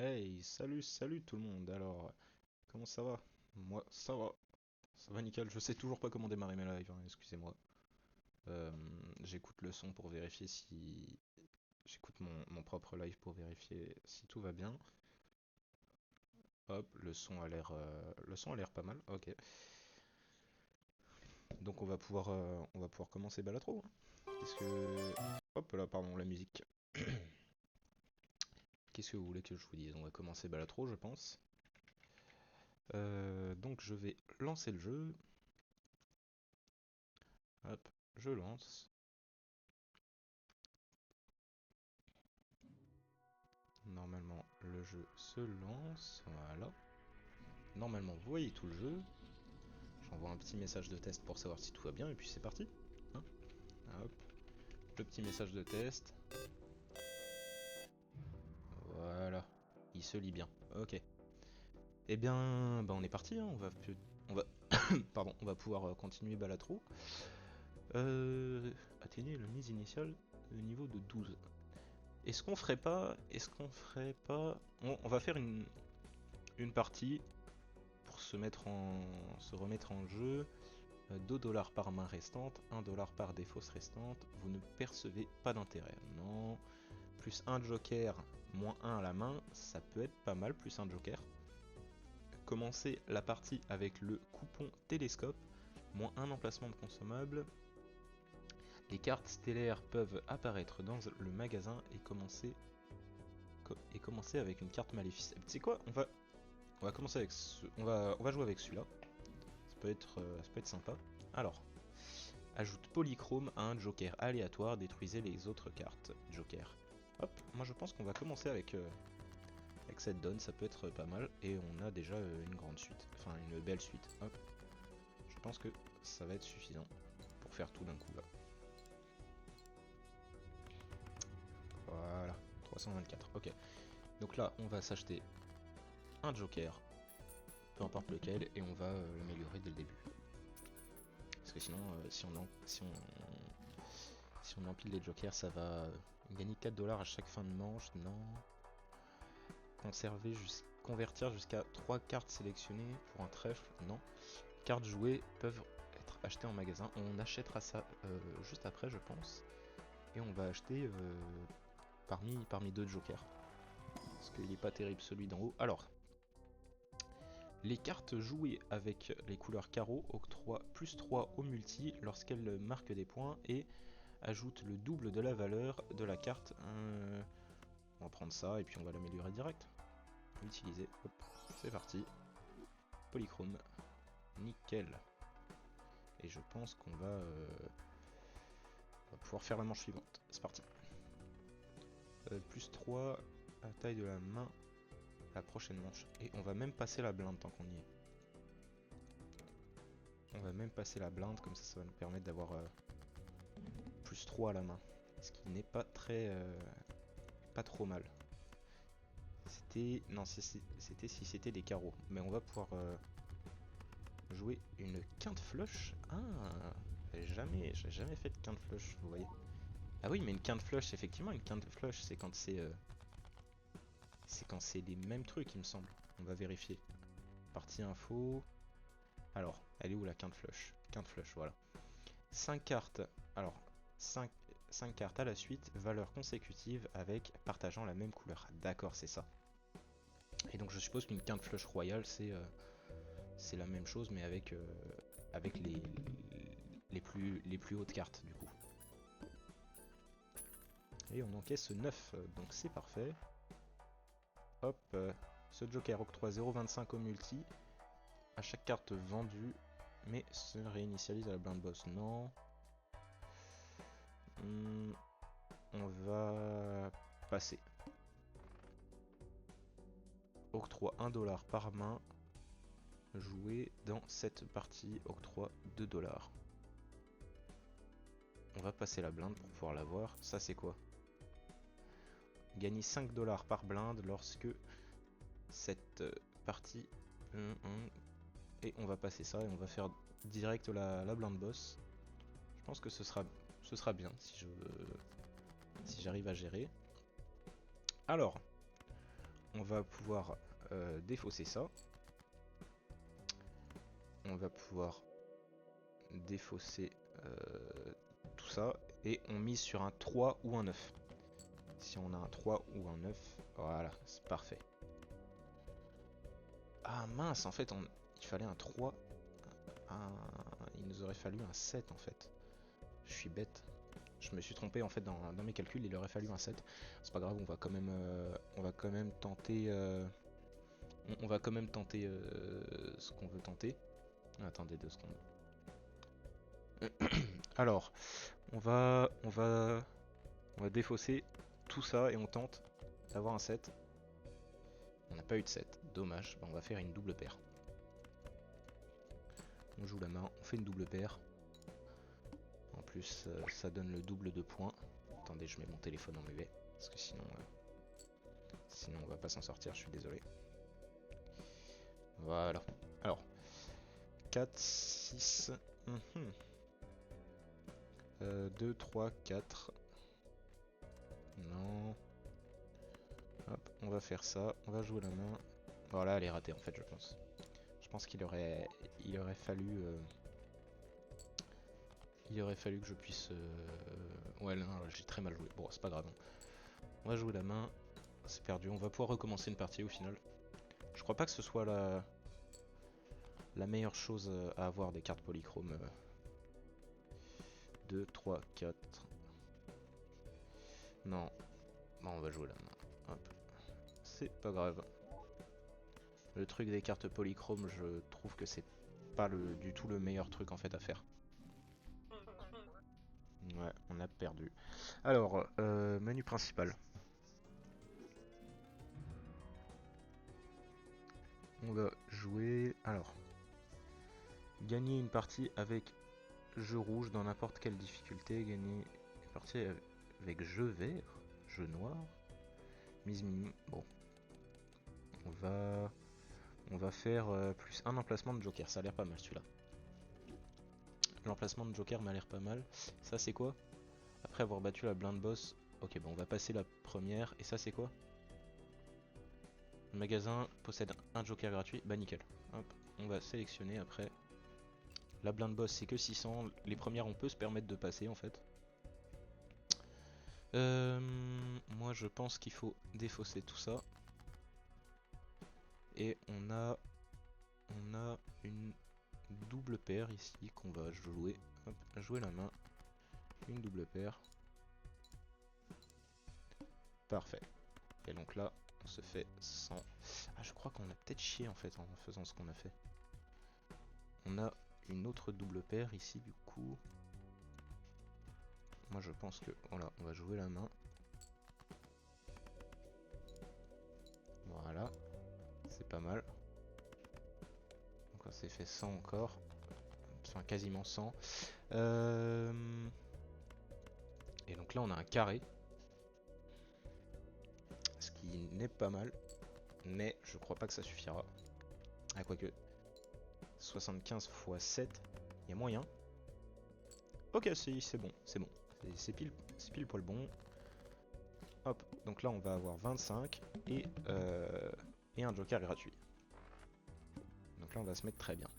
Hey, salut tout le monde. Alors, comment ça va? Moi, ça va nickel. Je sais toujours pas comment démarrer mes lives, hein, excusez-moi. Euh, J'écoute le son pour vérifier si... J'écoute mon propre live pour vérifier si tout va bien. Hop, le son a l'air pas mal. Ok. Donc on va pouvoir commencer Balatro, hein. Qu'est-ce que... Hop là, pardon, la musique. Qu'est-ce que vous voulez que je vous dise? On va commencer Balatro, je pense. Donc je vais lancer le jeu. Hop, je lance. Normalement, le jeu se lance. Voilà. Normalement, vous voyez tout le jeu. J'envoie un petit message de test pour savoir si tout va bien. Et puis c'est parti. Hein. Hop. Le petit message de test. Voilà. Il se lit bien. Ok. Eh bien, bah on est parti. Hein. On va... Pardon. On va pouvoir continuer Balatro. Atteignez la mise initiale de niveau de 12. On va faire une partie pour se remettre en jeu. 2 $ par main restante, 1 $ par défausse restante, vous ne percevez pas d'intérêt. Non. Plus un joker, moins un à la main, ça peut être pas mal, plus un joker. Commencez la partie avec le coupon télescope, moins un emplacement de consommable. Les cartes stellaires peuvent apparaître dans le magasin et commencer avec une carte maléfice. Tu sais quoi, on va commencer avec on va jouer avec celui-là. Ça peut être sympa. Alors, ajoute polychrome à un joker aléatoire, détruisez les autres cartes joker. Hop, moi je pense qu'on va commencer avec cette donne, ça peut être pas mal. Et on a déjà une grande suite, enfin une belle suite. Hop, je pense que ça va être suffisant pour faire tout d'un coup là. Voilà, 324, ok. Donc là, on va s'acheter un joker, peu importe lequel, et on va l'améliorer dès le début. Parce que sinon, si on empile les jokers, ça va gagner 4 $ à chaque fin de manche. Non. Convertir jusqu'à 3 cartes sélectionnées pour un trèfle. Non. Cartes jouées peuvent être achetées en magasin. On achètera ça juste après, je pense. Et on va acheter parmi deux jokers. Parce qu'il n'est pas terrible celui d'en haut. Alors, les cartes jouées avec les couleurs carreau octroient plus 3 au multi lorsqu'elles marquent des points et ajoutent le double de la valeur de la carte. On va prendre ça et puis on va l'améliorer direct. Utiliser, hop, c'est parti. Polychrome, nickel. Et je pense qu'on va pouvoir faire la manche suivante. C'est parti. Plus 3 à la taille de la main la prochaine manche. Et on va même passer la blinde tant qu'on y est. On va même passer la blinde, comme ça va nous permettre d'avoir plus 3 à la main. Ce qui n'est pas pas trop mal. Non, c'était si c'était des carreaux. Mais on va pouvoir jouer une quinte flush. Ah, j'ai jamais fait de quinte flush, vous voyez. Ah oui, mais une quinte flush, effectivement, une quinte flush, c'est quand c'est les mêmes trucs, il me semble. On va vérifier. Partie info. Alors, elle est où la quinte flush? Quinte flush, voilà. 5 cartes. Alors, 5 cartes à la suite, valeur consécutive avec partageant la même couleur. D'accord, c'est ça. Et donc je suppose qu'une quinte flush royale, c'est la même chose, mais avec les plus hautes cartes, du coup. Et on encaisse 9, donc c'est parfait. Hop, ce joker octroie 0,25 au multi à chaque carte vendue, mais se réinitialise à la blind boss. Non. On va passer. Octroie 1 $ par main. Joué dans cette partie, octroie 2 $. On va passer la blinde pour pouvoir la voir. Ça c'est quoi? Gagner 5 $ par blinde lorsque cette partie... Et on va passer ça et on va faire direct la blind boss. Je pense que ce sera bien si j'arrive à gérer. Alors, on va pouvoir défausser ça. On va pouvoir défausser tout ça. Et on mise sur un 3 ou un 9. Si on a un 3 ou un 9, voilà, c'est parfait. Ah mince, en fait, il fallait un 3. Il nous aurait fallu un 7 en fait. Je suis bête. Je me suis trompé en fait dans mes calculs, il aurait fallu un 7. C'est pas grave, on va quand même tenter. On va quand même tenter ce qu'on veut tenter. Attendez 2 secondes. Alors, on va défausser tout ça et on tente d'avoir un 7. On n'a pas eu de 7, dommage. Bon, on va faire une double paire. On joue la main, on fait une double paire. En plus, ça donne le double de points. Attendez, je mets mon téléphone en muet. Parce que sinon on va pas s'en sortir, je suis désolé. Voilà. Alors, 4, 6... 2, 3, 4... Non... Hop, on va faire ça, on va jouer la main. Voilà, elle est ratée en fait, je pense. Je pense qu'il aurait fallu... Il aurait fallu que je puisse... Ouais, non, j'ai très mal joué. Bon, c'est pas grave. On va jouer la main. C'est perdu. On va pouvoir recommencer une partie au final. Je crois pas que ce soit la meilleure chose à avoir des cartes polychromes. 2, 3, 4. Non. Bon, on va jouer la main. Hop. C'est pas grave. Le truc des cartes polychromes, je trouve que c'est pas du tout le meilleur truc en fait à faire. Ouais, on a perdu. Alors, menu principal. On va jouer... Alors, gagner une partie avec jeu rouge dans n'importe quelle difficulté. Gagner une partie avec jeu vert, jeu noir, mise minimum. Bon, on va faire plus un emplacement de joker. Ça a l'air pas mal celui-là. L'emplacement de joker m'a l'air pas mal. Ça c'est quoi? Après avoir battu la blind boss. Ok, bon, on va passer la première. Et ça c'est quoi? Le magasin possède un joker gratuit. Bah nickel. Hop, on va sélectionner après. La blind boss c'est que 600. Les premières on peut se permettre de passer en fait. Moi je pense qu'il faut défausser tout ça. Et on a une double paire ici qu'on va jouer. Hop, jouer la main. Une double paire. Parfait. Et donc là, on se fait 100. Ah, je crois qu'on a peut-être chié en fait en faisant ce qu'on a fait. On a une autre double paire ici du coup. Moi je pense que voilà, on va jouer la main. Voilà. C'est pas mal. Donc on s'est fait 100 encore. Enfin quasiment 100. Et donc là on a un carré. Ce qui n'est pas mal. Mais je crois pas que ça suffira. Ah quoique. 75 x 7. Il y a moyen. Ok, c'est bon, c'est bon. C'est pile poil bon. Hop, donc là on va avoir 25 et un joker gratuit. Donc là on va se mettre très bien.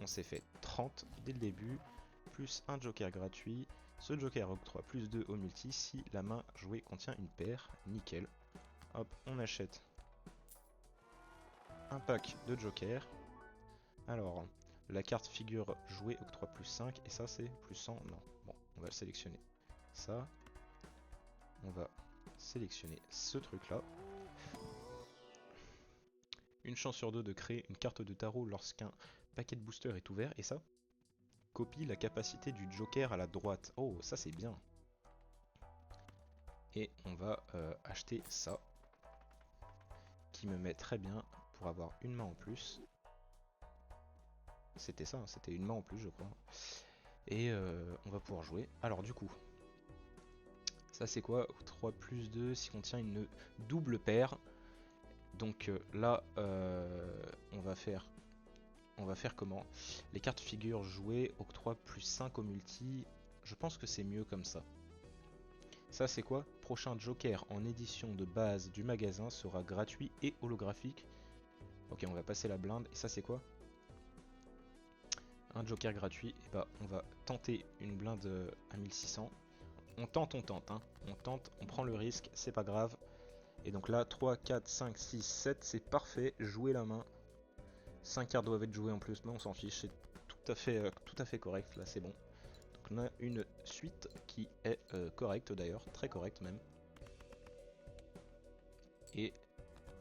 On s'est fait 30 dès le début, plus un joker gratuit. Ce joker octroie plus 2 au multi si la main jouée contient une paire. Nickel. Hop, on achète un pack de jokers. Alors, la carte figure jouée octroie plus 5 et ça c'est plus 100. Non, bon, on va le sélectionner. Ça, on va sélectionner ce truc là. Une chance sur 2 de créer une carte de tarot lorsqu'un paquet de booster est ouvert. Et ça, copie la capacité du joker à la droite. Oh, ça c'est bien. Et on va acheter ça, qui me met très bien pour avoir une main en plus. C'était ça, hein, c'était une main en plus je crois. Et on va pouvoir jouer. Alors du coup, ça c'est quoi? 3 plus 2 si on tient une double paire. Donc là, on va faire comment? Les cartes figures jouées octroient plus 5 au multi. Je pense que c'est mieux comme ça. Ça c'est quoi? Prochain joker en édition de base du magasin sera gratuit et holographique. Ok, on va passer la blinde. Et ça c'est quoi? Un joker gratuit. Et bah on va tenter une blinde à 1600. On tente, hein. On tente, on prend le risque, c'est pas grave. Et donc là, 3, 4, 5, 6, 7, c'est parfait. Jouer la main. 5 cartes doivent être jouées en plus, mais on s'en fiche. C'est tout à fait correct, là c'est bon. Donc on a une suite qui est correcte d'ailleurs, très correcte même. Et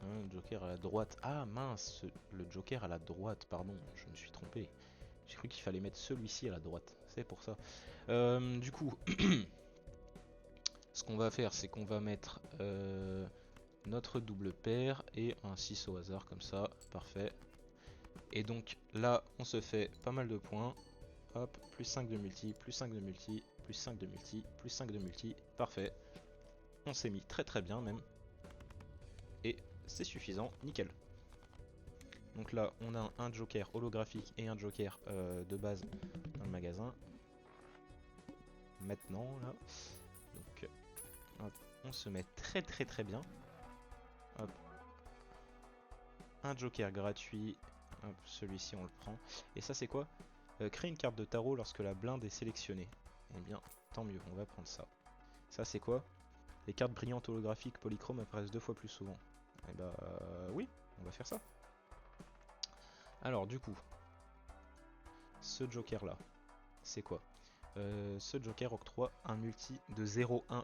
un joker à la droite. Ah mince, le joker à la droite, pardon, je me suis trompé. J'ai cru qu'il fallait mettre celui-ci à la droite, c'est pour ça. Du coup, ce qu'on va faire, c'est qu'on va mettre notre double paire et un 6 au hasard, comme ça, parfait. Et donc là, on se fait pas mal de points. Hop, plus 5 de multi, plus 5 de multi, plus 5 de multi, plus 5 de multi, parfait. On s'est mis très bien même. Et c'est suffisant, nickel. Donc là, on a un joker holographique et un joker de base dans le magasin. Maintenant, là. Donc, hop, on se met très bien. Hop. Un joker gratuit. Hop, celui-ci, on le prend. Et ça, c'est quoi? Créer une carte de tarot lorsque la blinde est sélectionnée. Eh bien, tant mieux, on va prendre ça. Ça, c'est quoi? Les cartes brillantes holographiques polychromes apparaissent 2 fois plus souvent. Et bah oui, on va faire ça. Alors du coup, ce joker là, c'est quoi? Ce joker octroie un multi de 0-1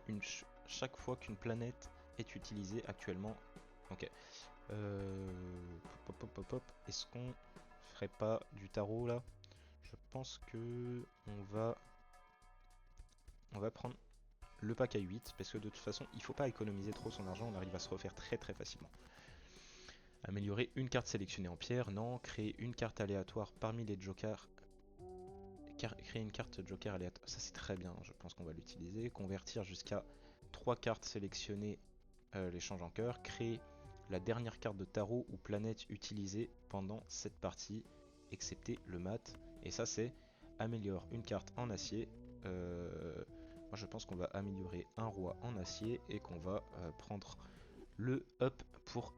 chaque fois qu'une planète est utilisée actuellement. Ok. Est-ce qu'on ferait pas du tarot là? Je pense que on va prendre le pack à 8 parce que de toute façon il faut pas économiser trop son argent, on arrive à se refaire très facilement. Améliorer une carte sélectionnée en pierre, non. Créer une carte aléatoire parmi les jokers. Créer une carte joker aléatoire, ça c'est très bien, je pense qu'on va l'utiliser. Convertir jusqu'à 3 cartes sélectionnées, l'échange en cœur. Créer la dernière carte de tarot ou planète utilisée pendant cette partie, excepté le mat. Et ça c'est améliore une carte en acier. Moi je pense qu'on va améliorer un roi en acier et qu'on va prendre le up pour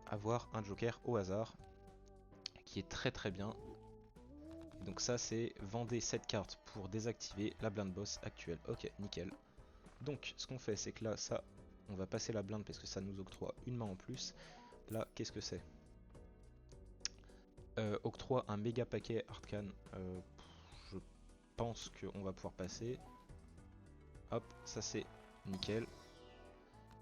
avoir un joker au hasard qui est très bien. Et donc ça c'est vendez cette carte pour désactiver la blinde boss actuelle. Ok, nickel. Donc ce qu'on fait c'est que là ça on va passer la blinde parce que ça nous octroie une main en plus. Là qu'est-ce que c'est? Octroie un méga paquet Arcan. Je pense qu'on va pouvoir passer. Hop, ça c'est nickel.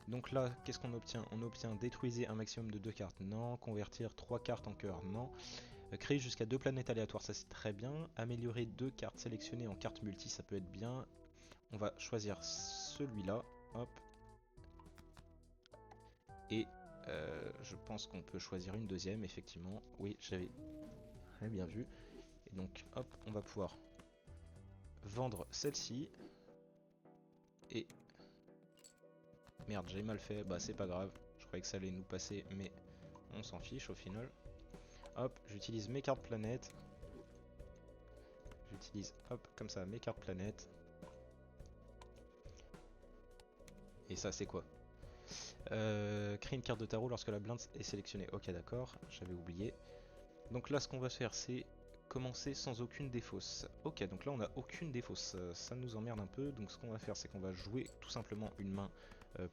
Donc là, qu'est-ce qu'on obtient? On obtient détruisez un maximum de 2 cartes, non. Convertir 3 cartes en cœur, non. Créer jusqu'à 2 planètes aléatoires, ça c'est très bien. Améliorer 2 cartes sélectionnées en cartes multi, ça peut être bien. On va choisir celui-là, hop. Et je pense qu'on peut choisir une deuxième, effectivement. Oui, j'avais très bien vu. Et donc, hop, on va pouvoir vendre celle-ci. Et merde, j'ai mal fait, bah c'est pas grave. Je croyais que ça allait nous passer, mais on s'en fiche au final. Hop, j'utilise mes cartes planètes. J'utilise, hop, comme ça, mes cartes planètes. Et ça, c'est quoi? Créer une carte de tarot lorsque la blinde est sélectionnée. Ok, d'accord, j'avais oublié. Donc là, ce qu'on va faire, c'est commencer sans aucune défausse. Ok, donc là, on n'a aucune défausse. Ça nous emmerde un peu. Donc ce qu'on va faire, c'est qu'on va jouer tout simplement une main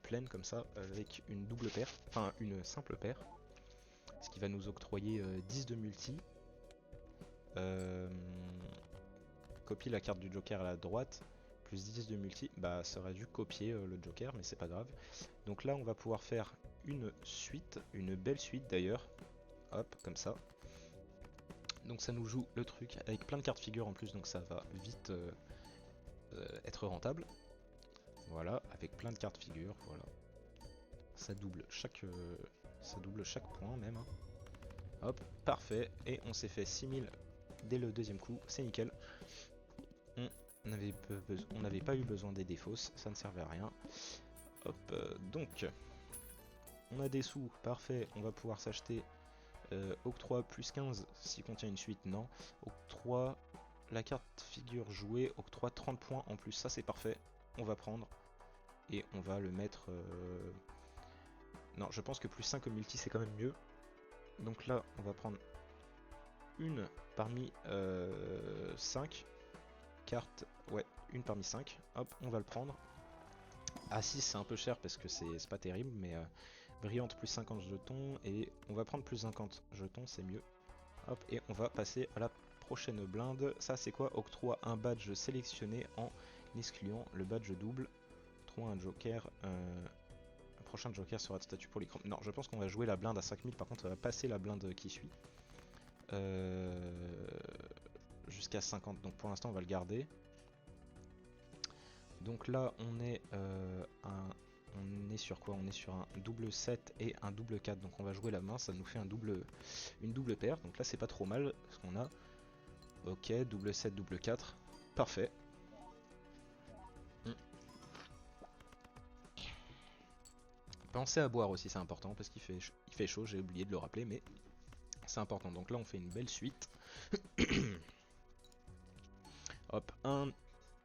pleine, comme ça, avec une double paire. Enfin, une simple paire. Ce qui va nous octroyer 10 de multi. Copie la carte du joker à la droite. Plus 10 de multi. Bah, ça aurait dû copier le joker, mais c'est pas grave. Donc là, on va pouvoir faire une suite. Une belle suite d'ailleurs. Hop, comme ça. Donc ça nous joue le truc avec plein de cartes figures en plus, donc ça va vite être rentable. Voilà, avec plein de cartes figures, voilà. Ça double chaque point même. Hein. Hop, parfait. Et on s'est fait 6000 dès le deuxième coup, c'est nickel. On n'avait pas eu besoin des défausses, ça ne servait à rien. Hop, donc on a des sous, parfait, on va pouvoir s'acheter octroi plus 15 s'il contient une suite, non. Octroi, la carte figure jouée, octroi 30 points en plus, ça c'est parfait, on va prendre. et on va le mettre... Non, je pense que plus 5 au multi c'est quand même mieux. Donc là, on va prendre une parmi 5 cartes. Ouais, une parmi 5. Hop, on va le prendre. À 6 c'est un peu cher parce que c'est pas terrible, mais brillante plus 50 jetons, et on va prendre plus 50 jetons, c'est mieux. Hop, et on va passer à la prochaine blinde. Ça c'est quoi? Octroie un badge sélectionné en excluant le badge double. Octroie un joker. Un prochain joker sera de statut pour l'écran. Non, je pense qu'on va jouer la blinde à 5000, par contre on va passer la blinde qui suit. Jusqu'à 50, donc pour l'instant on va le garder. Donc là on est sur quoi? On est sur un double 7 et un double 4, donc on va jouer la main, ça nous fait une double paire, donc là c'est pas trop mal, parce qu'on a, ok, double 7, double 4, parfait. Pensez à boire aussi, c'est important, parce qu'il fait chaud, j'ai oublié de le rappeler, mais c'est important. Donc là on fait une belle suite. Hop, un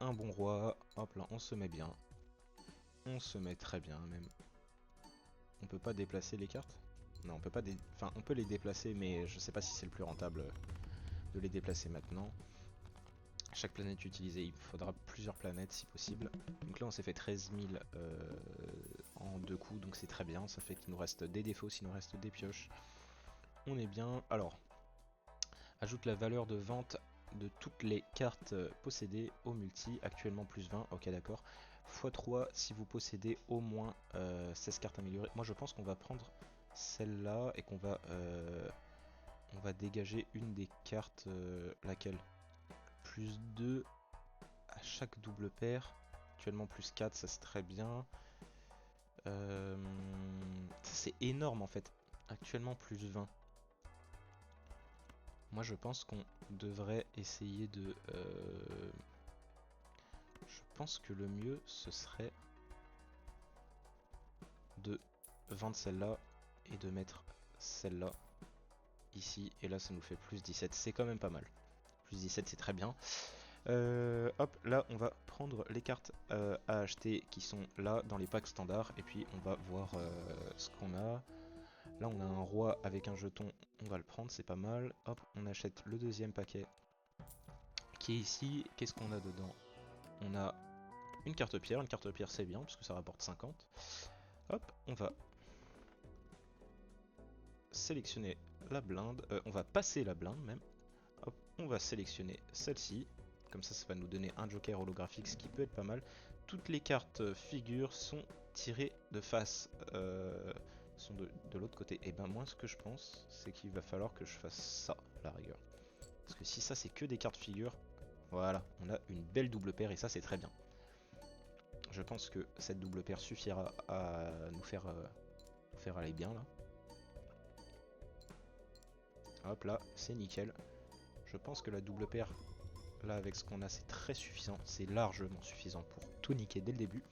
bon roi, hop là on se met bien. On se met très bien même. On peut pas déplacer les cartes? Non, on peut pas. Enfin, on peut les déplacer, mais je sais pas si c'est le plus rentable de les déplacer maintenant. Chaque planète utilisée, il faudra plusieurs planètes si possible. Donc là, on s'est fait 13 000 en 2 coups, donc c'est très bien. Ça fait qu'il nous reste des défauts, s'il nous reste des pioches. On est bien. Alors, ajoute la valeur de vente de toutes les cartes possédées au multi, actuellement plus 20. Ok, d'accord. x3 si vous possédez au moins 16 cartes améliorées. Moi je pense qu'on va prendre celle-là et qu'on va on va dégager une des cartes, laquelle? Plus 2 à chaque double paire. Actuellement plus 4, ça c'est très bien. C'est énorme en fait. Actuellement plus 20. Moi je pense qu'on devrait essayer de... Je pense que le mieux ce serait de vendre celle-là et de mettre celle-là ici, et là ça nous fait plus 17, c'est quand même pas mal. Plus 17 c'est très bien. Hop, là on va prendre les cartes à acheter qui sont là dans les packs standards, et puis on va voir ce qu'on a. Là on a un roi avec un jeton, on va le prendre, c'est pas mal. Hop, on achète le deuxième paquet qui est ici. Qu'est-ce qu'on a dedans? On a une carte pierre c'est bien parce que ça rapporte 50. Hop, on va sélectionner la blinde, on va passer la blinde même. Hop, on va sélectionner celle-ci, comme ça va nous donner un joker holographique, ce qui peut être pas mal. Toutes les cartes figures sont tirées de face, sont de l'autre côté. Et ben moi ce que je pense, c'est qu'il va falloir que je fasse ça, à la rigueur. Parce que si ça c'est que des cartes figures, voilà, on a une belle double paire et ça c'est très bien. Je pense que cette double paire suffira à nous faire aller bien là. Hop là, c'est nickel. Je pense que la double paire, là avec ce qu'on a, c'est très suffisant. C'est largement suffisant pour tout niquer dès le début.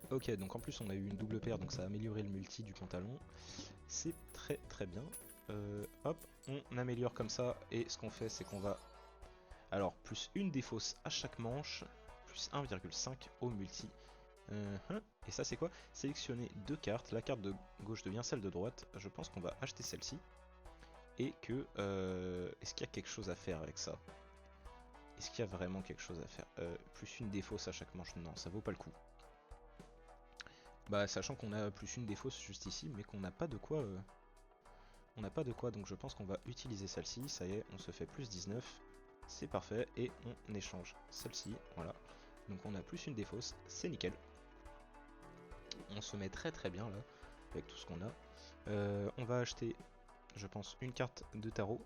Ok, donc en plus on a eu une double paire, donc ça a amélioré le multi du pantalon. C'est très très bien. Hop, on améliore comme ça, et ce qu'on fait c'est qu'on va... Alors, plus une défausse à chaque manche, plus 1,5 au multi. Et ça c'est quoi? Sélectionner deux cartes, la carte de gauche devient celle de droite. Je pense qu'on va acheter celle-ci. Et que... est-ce qu'il y a quelque chose à faire avec ça? Est-ce qu'il y a vraiment quelque chose à faire? Plus une défausse à chaque manche, non, ça vaut pas le coup. Bah sachant qu'on a plus une défausse juste ici, mais qu'on n'a pas de quoi... on n'a pas de quoi, donc je pense qu'on va utiliser celle-ci. Ça y est, on se fait plus 19. C'est parfait, et on échange celle-ci, voilà. Donc on a plus une défausse, c'est nickel. On se met très très bien là, avec tout ce qu'on a. On va acheter, je pense, une carte de tarot.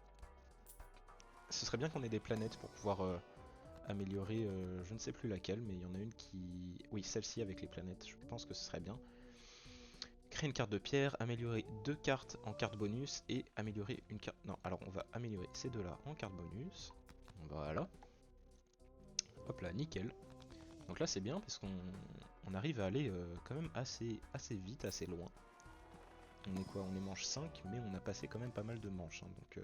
Ce serait bien qu'on ait des planètes pour pouvoir améliorer, je ne sais plus laquelle, mais il y en a une qui... Oui, celle-ci avec les planètes, je pense que ce serait bien. Créer une carte de pierre, améliorer deux cartes en carte bonus, et améliorer une carte... Non, alors on va améliorer ces deux-là en carte bonus. Voilà. Hop là, nickel. Donc là c'est bien parce qu'on arrive à aller quand même assez vite, assez loin. On est quoi? On est manche 5, mais on a passé quand même pas mal de manches. Hein,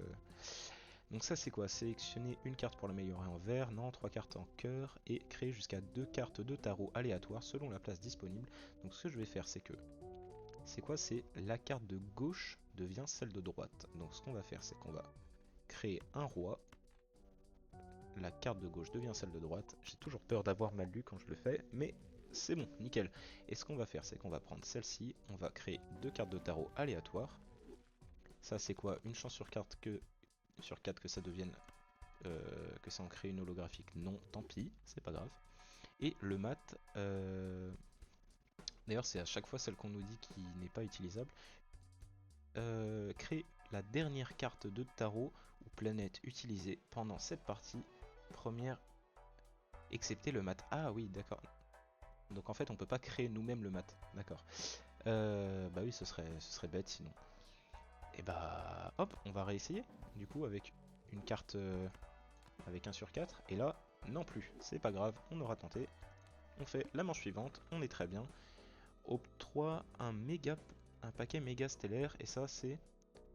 Donc ça c'est quoi? Sélectionner une carte pour l'améliorer en vert, non, 3 cartes en cœur, et créer jusqu'à 2 cartes de tarot aléatoires selon la place disponible. Donc ce que je vais faire c'est que... C'est quoi? C'est la carte de gauche devient celle de droite. Donc ce qu'on va faire c'est qu'on va créer un roi. La carte de gauche devient celle de droite. J'ai toujours peur d'avoir mal lu quand je le fais, mais c'est bon, nickel. Et ce qu'on va faire c'est qu'on va prendre celle-ci, on va créer 2 cartes de tarot aléatoires. Ça c'est quoi? Une chance sur 4 que ça devienne que ça en crée une holographique. Non, tant pis, c'est pas grave. Et le mat, d'ailleurs c'est à chaque fois celle qu'on nous dit qui n'est pas utilisable. Crée la dernière carte de tarot ou planète utilisée pendant cette partie, première excepté le mat. Ah oui, d'accord. Donc en fait on peut pas créer nous-mêmes le mat, d'accord. Bah oui, ce serait bête sinon. Et bah hop, on va réessayer du coup avec une carte avec 1 sur 4. Et là, non plus, c'est pas grave, on aura tenté. On fait la manche suivante, on est très bien. Octroie un paquet méga stellaire, et ça c'est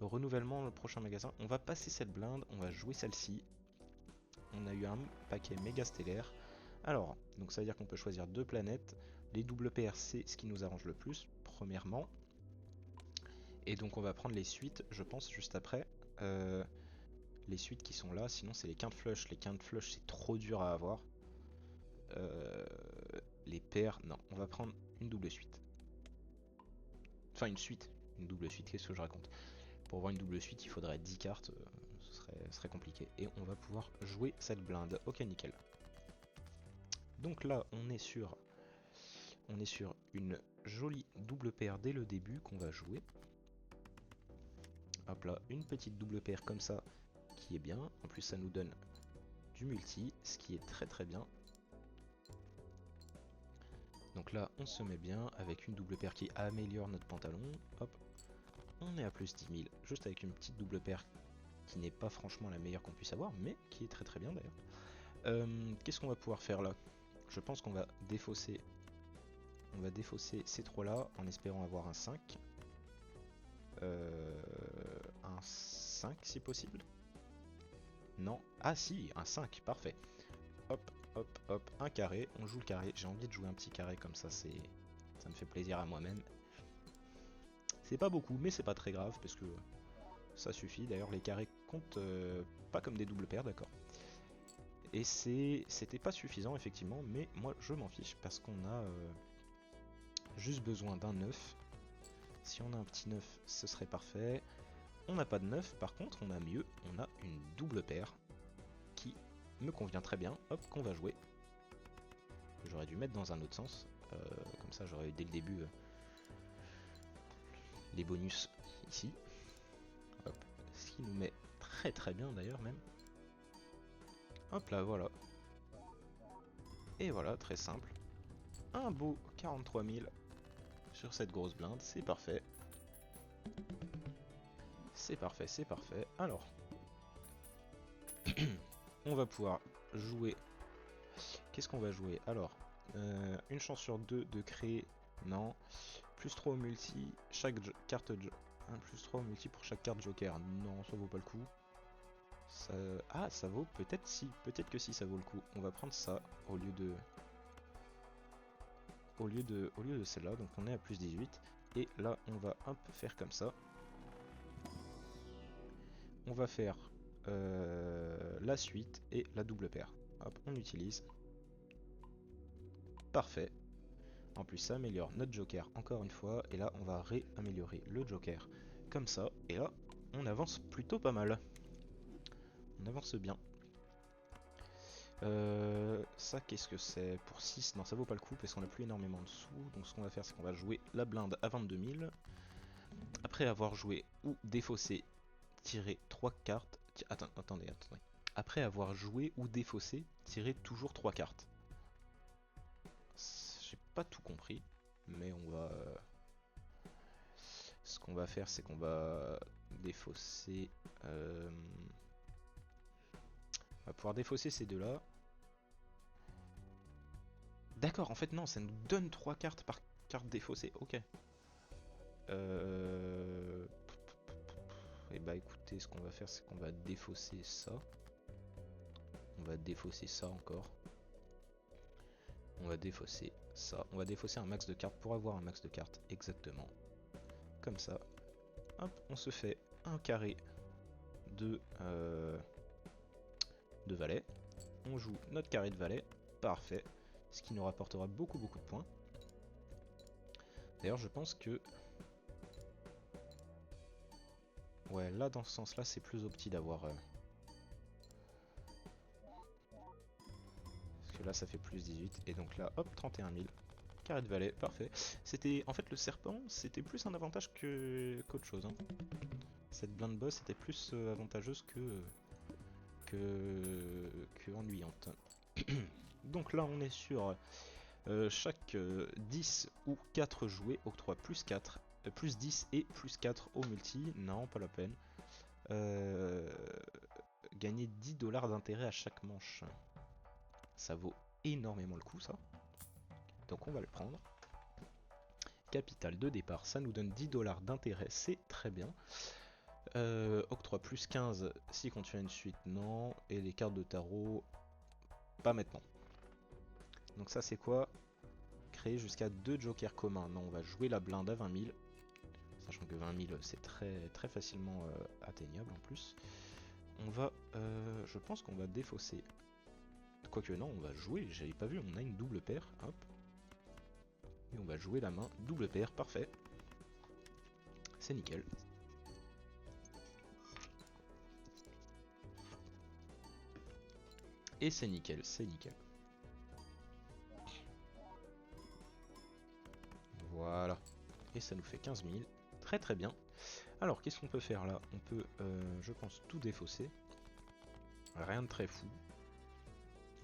le renouvellement le prochain magasin. On va passer cette blinde, on va jouer celle-ci. On a eu un paquet méga stellaire. Alors, donc ça veut dire qu'on peut choisir 2 planètes. Les double PR c'est ce qui nous arrange le plus, premièrement. Et donc on va prendre les suites, je pense, juste après. Les suites qui sont là, sinon c'est les quintes flush. Les quintes flush c'est trop dur à avoir. Les paires, non, on va prendre une double suite. Enfin une suite, une double suite, qu'est-ce que je raconte? Pour avoir une double suite, il faudrait 10 cartes, ce serait compliqué. Et on va pouvoir jouer cette blinde. Ok, nickel. Donc là, on est sur une jolie double paire dès le début qu'on va jouer. Hop là, une petite double paire comme ça, qui est bien. En plus, ça nous donne du multi, ce qui est très très bien. Donc là, on se met bien avec une double paire qui améliore notre pantalon. Hop, on est à plus 10 000, juste avec une petite double paire qui n'est pas franchement la meilleure qu'on puisse avoir, mais qui est très très bien d'ailleurs. Qu'est-ce qu'on va pouvoir faire là? Je pense qu'on va défausser. On va défausser ces trois là en espérant avoir un 5. Un 5 si possible. Non. Ah si, un 5, parfait. Hop, hop, hop, un carré. On joue le carré. J'ai envie de jouer un petit carré comme ça, ça me fait plaisir à moi-même. C'est pas beaucoup, mais c'est pas très grave parce que ça suffit. D'ailleurs, les carrés comptent pas comme des doubles paires, d'accord. Et c'était pas suffisant effectivement, mais moi je m'en fiche parce qu'on a juste besoin d'un 9. Si on a un petit 9, ce serait parfait. On n'a pas de 9, par contre on a mieux, on a une double paire qui me convient très bien, hop, qu'on va jouer. J'aurais dû mettre dans un autre sens, comme ça j'aurais eu dès le début les bonus ici. Hop, ce qui nous met très très bien d'ailleurs même. Hop là, voilà. Et voilà, très simple. Un beau 43 000 sur cette grosse blinde, c'est parfait. C'est parfait, c'est parfait. Alors, on va pouvoir jouer. Qu'est-ce qu'on va jouer? Alors, une chance sur 2 de créer. Non. Plus 3 au multi. Chaque carte. Un plus 3 au multi pour chaque carte joker. Non, ça vaut pas le coup. Ça... Ah, ça vaut peut-être si. Peut-être que si ça vaut le coup. On va prendre ça au lieu de. Au lieu de celle-là. Donc on est à plus 18. Et là, on va un peu faire comme ça. On va faire la suite et la double paire. Hop, on utilise. Parfait. En plus, ça améliore notre joker encore une fois. Et là, on va réaméliorer le joker comme ça. Et là, on avance plutôt pas mal. On avance bien. Ça, qu'est-ce que c'est? Pour 6, non, ça vaut pas le coup parce qu'on a plus énormément de sous. Donc, ce qu'on va faire, c'est qu'on va jouer la blinde à 22 000. Après avoir joué ou défaussé, tirer 3 cartes. Attendez. Après avoir joué ou défaussé, tirer toujours 3 cartes. J'ai pas tout compris, mais on va. Ce qu'on va faire, c'est qu'on va défausser. On va pouvoir défausser ces deux-là. D'accord, en fait, non, ça nous donne 3 cartes par carte défaussée. Ok. Et bah écoutez, ce qu'on va faire, c'est qu'on va défausser ça. On va défausser ça encore. On va défausser ça. On va défausser un max de cartes pour avoir un max de cartes. Exactement. Comme ça. Hop, on se fait un carré de valet. On joue notre carré de valet. Parfait. Ce qui nous rapportera beaucoup de points. D'ailleurs, je pense que... Ouais, là, dans ce sens-là, c'est plus opti d'avoir... Parce que là, ça fait plus 18. Et donc là, hop, 31 000. Carré de valet, parfait. C'était... En fait, le serpent, c'était plus un avantage qu'autre chose. Hein. Cette blinde boss était plus avantageuse que ennuyante. Donc là, on est sur chaque 10 ou 4 jouets octroie plus 4, plus 10 et plus 4 au multi. Non, pas la peine. Gagner 10 $ d'intérêt à chaque manche. Ça vaut énormément le coup, ça. Donc on va le prendre. Capital de départ, ça nous donne 10 $ d'intérêt, c'est très bien. Octroi plus 15 si contient une suite, non. Et les cartes de tarot, pas maintenant. Donc ça c'est quoi? Créer jusqu'à 2 jokers communs. Non, on va jouer la blinde à 20 000. Sachant que 20 000 c'est très facilement atteignable en plus. On va, je pense qu'on va défausser. Quoique non, on va jouer, j'avais pas vu, on a une double paire, hop. Et on va jouer la main, double paire, parfait. C'est nickel. Et c'est nickel, c'est nickel. Voilà. Et ça nous fait 15 000. Très bien. Alors, qu'est-ce qu'on peut faire là? On peut, je pense, tout défausser. Rien de très fou.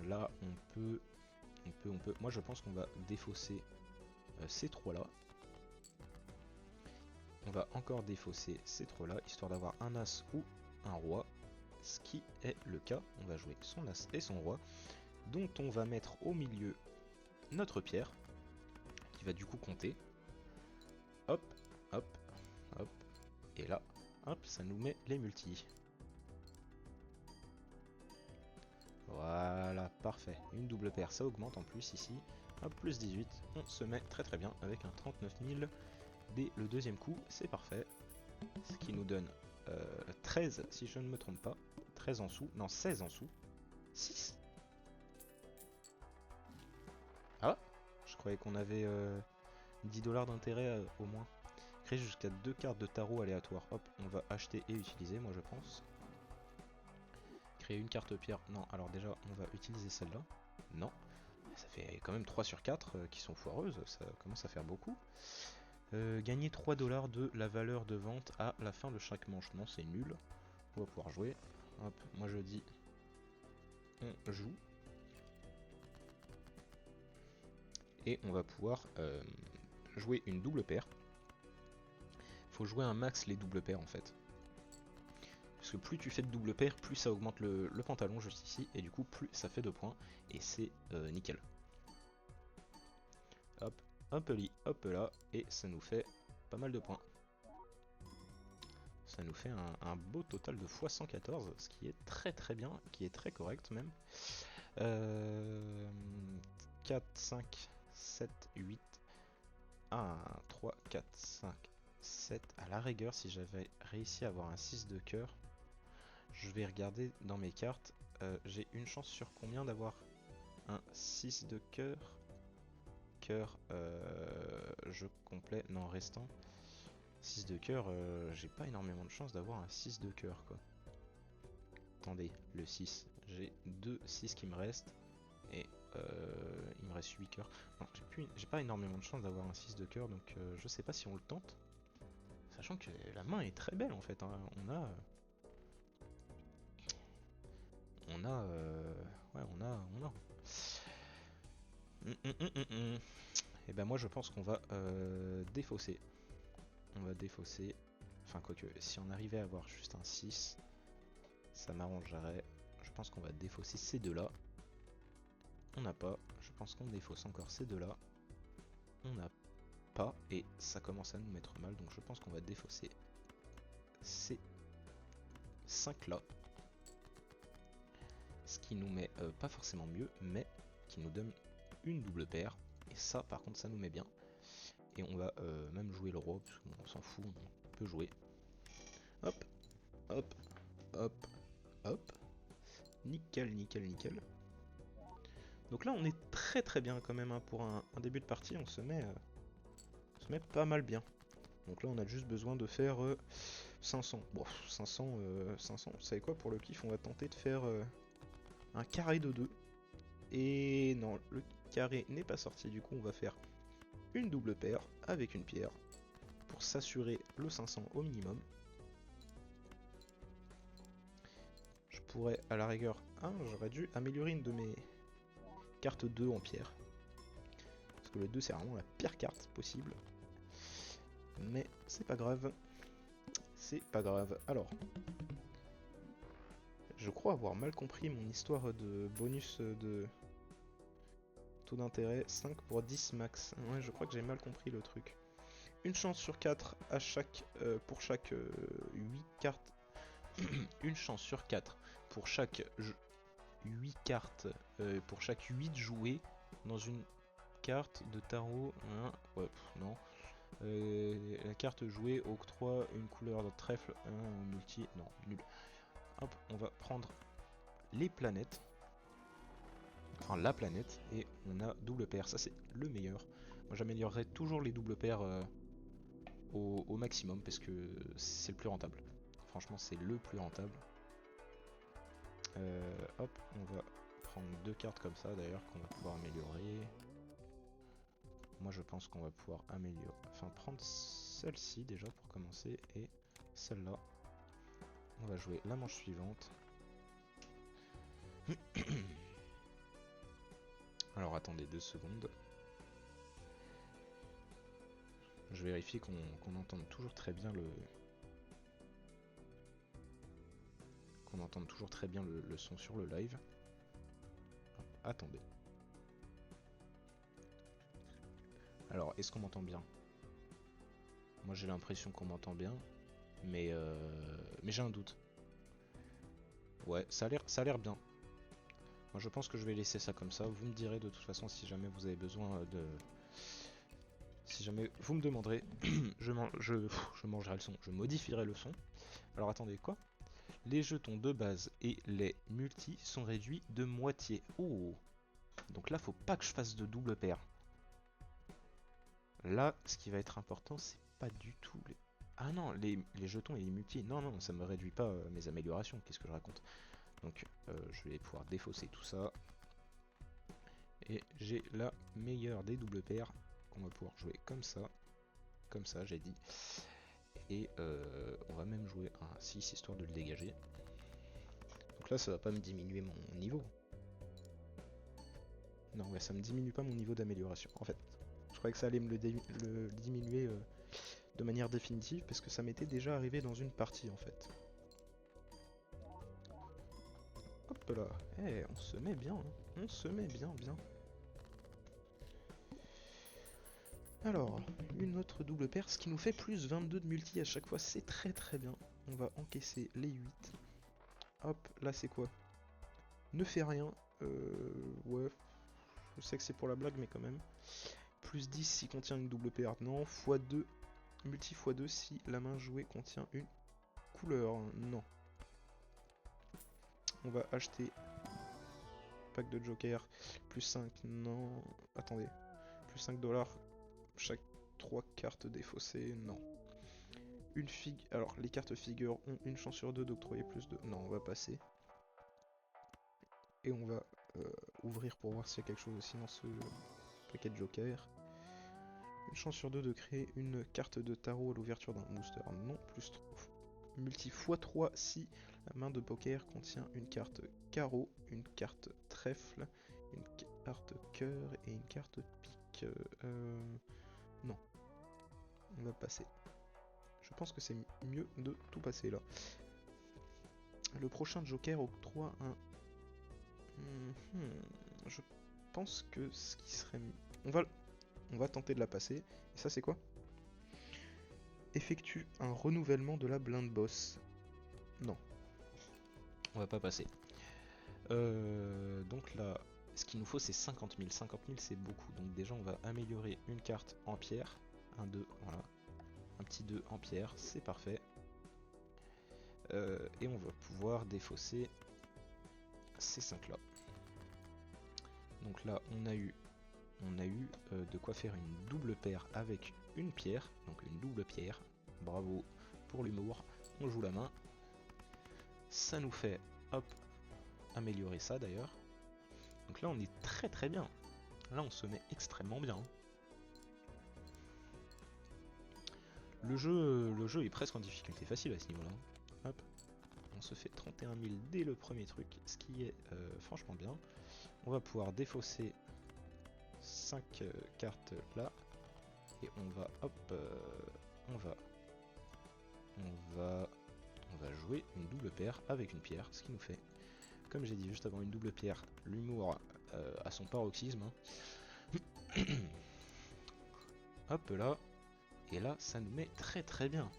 Là, on peut... Moi, je pense qu'on va défausser ces trois-là. On va encore défausser ces trois-là, histoire d'avoir un as ou un roi. Ce qui est le cas. On va jouer son as et son roi. Dont on va mettre au milieu notre pierre. Qui va du coup compter. Hop, hop, hop. Et là, hop, ça nous met les multis. Voilà, parfait. Une double paire, ça augmente en plus ici. Hop, plus 18, on se met très bien avec un 39 000 dès le deuxième coup, c'est parfait. Ce qui nous donne 13 si je ne me trompe pas. 13 en sous, non 16 en sous. 6. Ah, je croyais qu'on avait 10 $ d'intérêt au moins. Créer jusqu'à 2 cartes de tarot aléatoires. Hop, on va acheter et utiliser, moi je pense. Créer une carte pierre. Non, alors déjà, on va utiliser celle-là. Non. Ça fait quand même 3 sur 4 qui sont foireuses. Ça commence à faire beaucoup. Gagner 3 $ de la valeur de vente à la fin de chaque manche. Non, c'est nul. On va pouvoir jouer. Hop, moi je dis on joue. Et on va pouvoir jouer une double paire. Faut jouer un max les doubles paires en fait. Parce que plus tu fais de double paire, plus ça augmente le pantalon juste ici. Et du coup, plus ça fait 2 points. Et c'est nickel. Hop, hop là. Et ça nous fait pas mal de points. Ça nous fait un beau total de x114, ce qui est très bien, qui est très correct même. 4, 5, 7, 8, 1, 3, 4, 5, 7. À la rigueur, si j'avais réussi à avoir un 6 de cœur, je vais regarder dans mes cartes. J'ai une chance sur combien d'avoir un 6 de cœur? Cœur, je complet, non restant. 6 de cœur, j'ai pas énormément de chance d'avoir un 6 de cœur quoi. Attendez, le 6, j'ai 2 6 qui me restent et il me reste 8 cœurs. Non, j'ai pas énormément de chance d'avoir un 6 de cœur donc je sais pas si on le tente. Sachant que la main est très belle en fait, hein. Ouais, on a. Et ben moi je pense qu'on va défausser. On va défausser. Enfin quoique, si on arrivait à avoir juste un 6, ça m'arrangerait. Je pense qu'on va défausser ces deux-là. On n'a pas. Je pense qu'on défausse encore ces deux-là. On n'a pas. Et ça commence à nous mettre mal. Donc je pense qu'on va défausser ces 5 là. Ce qui nous met pas forcément mieux, mais qui nous donne une double paire. Et ça, par contre, ça nous met bien. Et on va même jouer le roi, parce qu'on s'en fout, on peut jouer. Hop, hop, hop, hop. Nickel, nickel, nickel. Donc là, on est très très bien quand même, hein, pour un début de partie, on se met pas mal bien. Donc là, on a juste besoin de faire 500. Bon, 500, 500, vous savez quoi, pour le kiff, on va tenter de faire un carré de 2. Et non, le carré n'est pas sorti, du coup, on va faire une double paire avec une pierre pour s'assurer le 500 au minimum. Je pourrais, à la rigueur, j'aurais dû améliorer une de mes cartes 2 en pierre. Parce que le 2, c'est vraiment la pire carte possible. Mais c'est pas grave. C'est pas grave. Alors, je crois avoir mal compris mon histoire de bonus de taux d'intérêt 5 pour 10 max. Ouais, je crois que j'ai mal compris le truc. Une chance sur 4 à chaque, pour chaque 8 cartes. Une chance sur 4 pour chaque 8 cartes, pour chaque 8 joués dans une carte de tarot. Hein, ouais, non. La carte jouée octroie une couleur de trèfle, un multi. Non, nul. Hop, on va prendre les planètes. Enfin, la planète. Et on a double paire. Ça, c'est le meilleur. Moi, j'améliorerai toujours les doubles paires au maximum parce que c'est le plus rentable. Franchement, c'est le plus rentable. Hop, on va prendre 2 cartes comme ça d'ailleurs qu'on va pouvoir améliorer. Moi je pense qu'on va pouvoir améliorer, enfin prendre celle-ci déjà pour commencer et celle-là. On va jouer la manche suivante. Alors attendez 2 secondes. Je vérifie qu'on entende toujours très bien le... Qu'on entende toujours très bien le son sur le live. Hop, attendez. Alors, est-ce qu'on m'entend bien? Moi j'ai l'impression qu'on m'entend bien, mais j'ai un doute. Ouais, ça a l'air bien. Moi je pense que je vais laisser ça comme ça. Vous me direz de toute façon si jamais vous avez besoin de... Si jamais vous me demanderez, je mangerai le son, je modifierai le son. Alors attendez, quoi? Les jetons de base et les multis sont réduits de moitié. Oh! Donc là, faut pas que je fasse de double paire. Là, ce qui va être important, c'est pas du tout les... Ah non, les jetons et les multis. Non, non, ça me réduit pas mes améliorations. Qu'est-ce que je raconte? Donc, je vais pouvoir défausser tout ça. Et j'ai la meilleure des doubles paires qu'on va pouvoir jouer comme ça j'ai dit. Et on va même jouer un 6 histoire de le dégager. Donc là ça va pas me diminuer mon niveau. Non ouais, ça me diminue pas mon niveau d'amélioration en fait. Je croyais que ça allait me le diminuer de manière définitive parce que ça m'était déjà arrivé dans une partie en fait. Hop là, hey, on se met bien, hein. On se met bien. Alors, une autre double paire, ce qui nous fait plus 22 de multi à chaque fois, c'est très très bien. On va encaisser les 8. Hop, là c'est quoi? Ne fait rien. Ouais, je sais que c'est pour la blague, mais quand même. Plus 10 si contient une double paire, non. x2, multi x2 si la main jouée contient une couleur, non. On va acheter pack de joker, plus 5, non. Attendez, plus 5 dollars chaque 3 cartes défaussées, non. Une figue, alors les cartes figures ont une chance sur 2 d'octroyer plus de... Non, on va passer. Et on va ouvrir pour voir s'il y a quelque chose aussi dans ce paquet de joker. Une chance sur 2 de créer une carte de tarot à l'ouverture d'un booster, non. Plus 3. Multi x3 si la main de poker contient une carte carreau, une carte trèfle, une carte cœur et une carte pique. Non. On va passer. Je pense que c'est mieux de tout passer là. Le prochain joker octroie un... Je pense que ce qui serait... On va tenter de la passer. Et ça c'est quoi? Effectue un renouvellement de la blind boss. Non. On va pas passer. Donc là, ce qu'il nous faut c'est 50 000. 50 000 c'est beaucoup. Donc déjà on va améliorer une carte en pierre. Un 2, voilà. Un petit 2 en pierre, c'est parfait. Et on va pouvoir défausser ces 5 là. Donc là on a eu de quoi faire une double paire avec une pierre. Donc une double pierre. Bravo pour l'humour. On joue la main. Ça nous fait, hop, améliorer ça d'ailleurs. Donc là on est très très bien. Là on se met extrêmement bien. Le jeu est presque en difficulté facile à ce niveau-là. Hop, on se fait 31 000 dès le premier truc, ce qui est franchement bien. On va pouvoir défausser 5 cartes là. Et on va, hop, on va jouer une double paire avec une pierre, ce qui nous fait, comme j'ai dit juste avant, une double pierre, l'humour à son paroxysme. Hop là, et là ça nous met très très bien.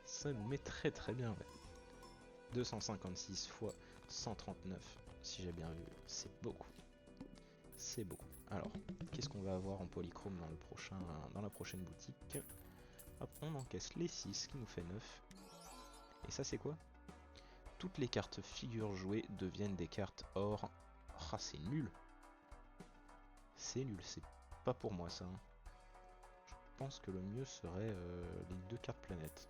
Ça nous met très très bien. Ouais. 256 fois 139, si j'ai bien vu, c'est beaucoup. C'est beaucoup. Alors, qu'est-ce qu'on va avoir en polychrome dans la prochaine boutique? Hop, on encaisse les 6, qui nous fait 9. Et ça c'est quoi? Toutes les cartes figures jouées deviennent des cartes or. Ah, c'est nul. C'est nul, c'est pas pour moi ça. Je pense que le mieux serait les 2 cartes planètes.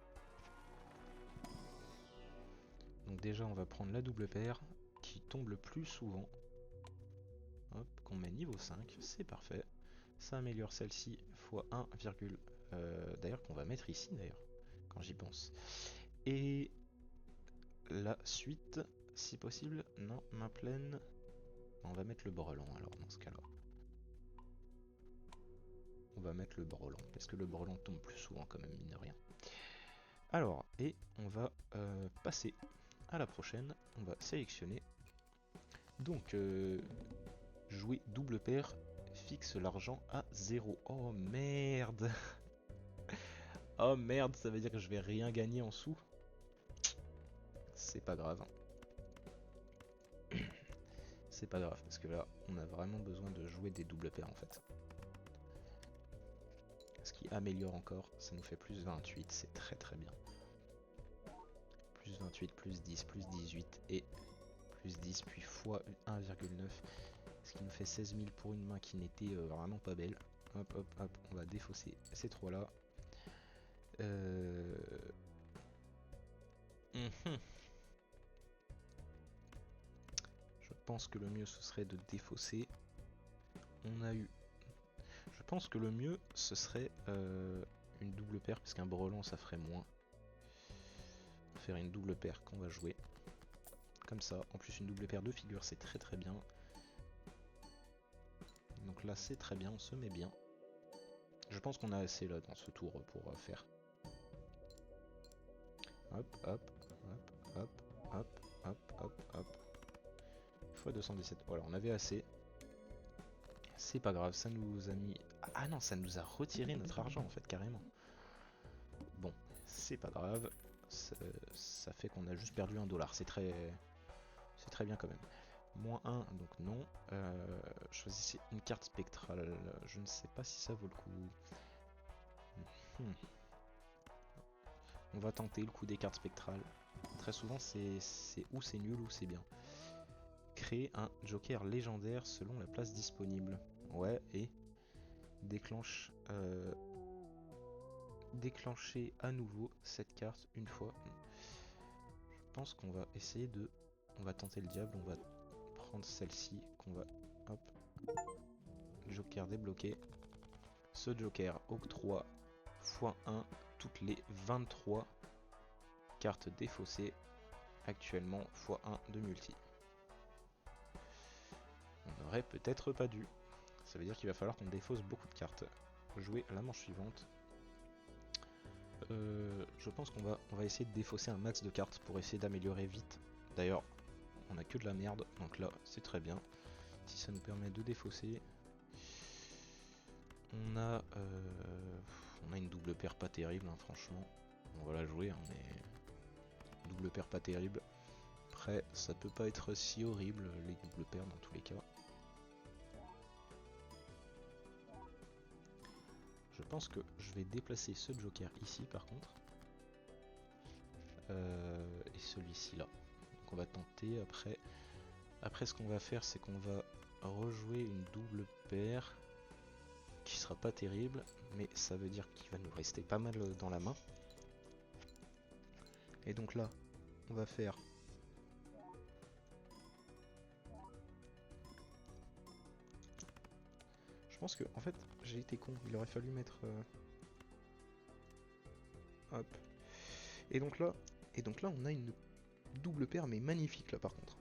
Donc déjà on va prendre la double paire qui tombe le plus souvent. Hop, qu'on met niveau 5, c'est parfait. Ça améliore celle-ci fois 1, d'ailleurs qu'on va mettre ici d'ailleurs, quand j'y pense. Et la suite, si possible, non, main pleine. On va mettre le brelan alors dans ce cas-là. On va mettre le brelan, parce que le brelan tombe plus souvent quand même, mine de rien. Alors, et on va passer à la prochaine. On va sélectionner. Donc, jouer double paire fixe l'argent à 0. Oh merde. Oh merde, ça veut dire que je vais rien gagner en sous. C'est pas grave. C'est pas grave, parce que là, on a vraiment besoin de jouer des doubles paires en fait. Ce qui améliore encore, ça nous fait plus 28, c'est très très bien. Plus 28, plus 10, plus 18 et plus 10 puis fois 1,9. Ce qui nous fait 16 000 pour une main qui n'était vraiment pas belle. Hop hop hop, on va défausser ces 3 là. Je pense que le mieux ce serait de défausser. On a eu... Je pense que le mieux ce serait une double paire, parce qu'un brelan ça ferait moins. On va faire une double paire qu'on va jouer. Comme ça, en plus une double paire de figures c'est très très bien. Donc là c'est très bien, on se met bien. Je pense qu'on a assez là dans ce tour pour faire. Hop, hop, hop, hop, hop, hop, hop, hop. Fois 217, voilà, on avait assez. C'est pas grave, ça nous a mis... Ah non, ça nous a retiré notre argent en fait, carrément. Bon, c'est pas grave. Ça fait qu'on a juste perdu $1. C'est très bien quand même. Moins 1, donc non. Choisissez une carte spectrale. Je ne sais pas si ça vaut le coup. On va tenter le coup des cartes spectrales. Très souvent, c'est ou c'est nul ou c'est bien. Créer un joker légendaire selon la place disponible. Ouais, et déclencher à nouveau cette carte une fois. Je pense qu'on va essayer de... On va tenter le diable, on va prendre celle-ci qu'on va... Hop. Joker débloqué. Ce joker octroie x1 toutes les 23 cartes défaussées. Actuellement x1 de multi. On aurait peut-être pas dû. Ça veut dire qu'il va falloir qu'on défausse beaucoup de cartes. Jouer à la manche suivante. Je pense qu'on va essayer de défausser un max de cartes pour essayer d'améliorer vite. D'ailleurs, on a que de la merde, donc là c'est très bien. Si ça nous permet de défausser. On a une double paire pas terrible, hein, franchement. On va la jouer, hein, double paire pas terrible. Après, ça peut pas être si horrible les doubles paires dans tous les cas. Je pense que je vais déplacer ce joker ici par contre. Et celui-ci là. Donc on va tenter. Après ce qu'on va faire, c'est qu'on va rejouer une double paire qui sera pas terrible, mais ça veut dire qu'il va nous rester pas mal dans la main. Et donc là, on va faire je pense que en fait j'ai été con, il aurait fallu mettre hop. Et donc là on a une double paire mais magnifique là par contre.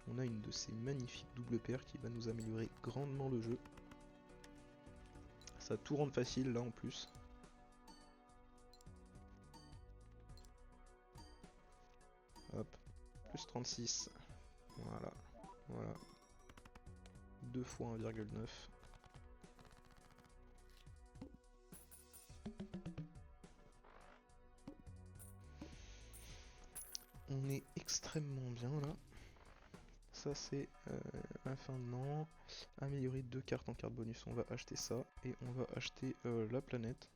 On a une de ces magnifiques doubles paires qui va nous améliorer grandement le jeu. Ça va tout rendre facile là en plus. Hop, plus 36. Voilà, voilà. 2 fois 1,9. On est extrêmement bien là. Ça c'est un fin de non. Améliorer 2 cartes en carte bonus. On va acheter ça. Et on va acheter la planète.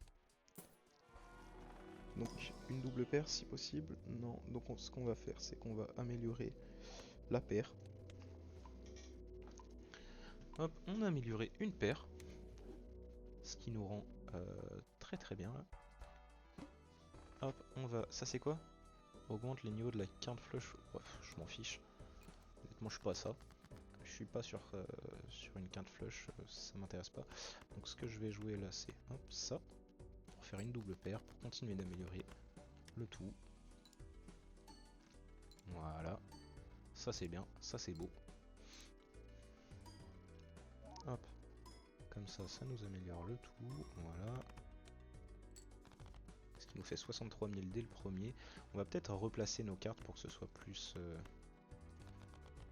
Donc une double paire si possible. Non. Donc ce qu'on va faire, c'est qu'on va améliorer la paire. Hop, on a amélioré une paire. Ce qui nous rend très très bien là. Hop, on va... Ça c'est quoi? Augmente les niveaux de la carte flush. Bref, je m'en fiche. Honnêtement, je suis pas à ça. Je suis pas sur une carte flush, ça m'intéresse pas. Donc ce que je vais jouer là, c'est hop, ça. Pour faire une double paire, pour continuer d'améliorer le tout. Voilà. Ça c'est bien, ça c'est beau. Hop. Comme ça, ça nous améliore le tout. Voilà. Ce qui nous fait 63 000 dès le premier. On va peut-être replacer nos cartes pour que ce soit plus...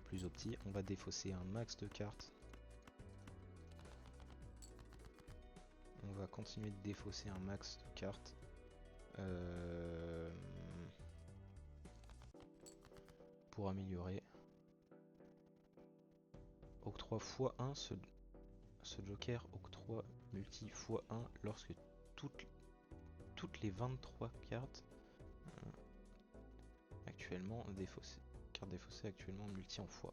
plus opti. On va défausser un max de cartes. On va continuer de défausser un max de cartes. Pour améliorer. Octroi x1, ce joker octroi multi x1 lorsque toutes les 23 cartes actuellement défaussées. Carte défaussée actuellement multi en x1.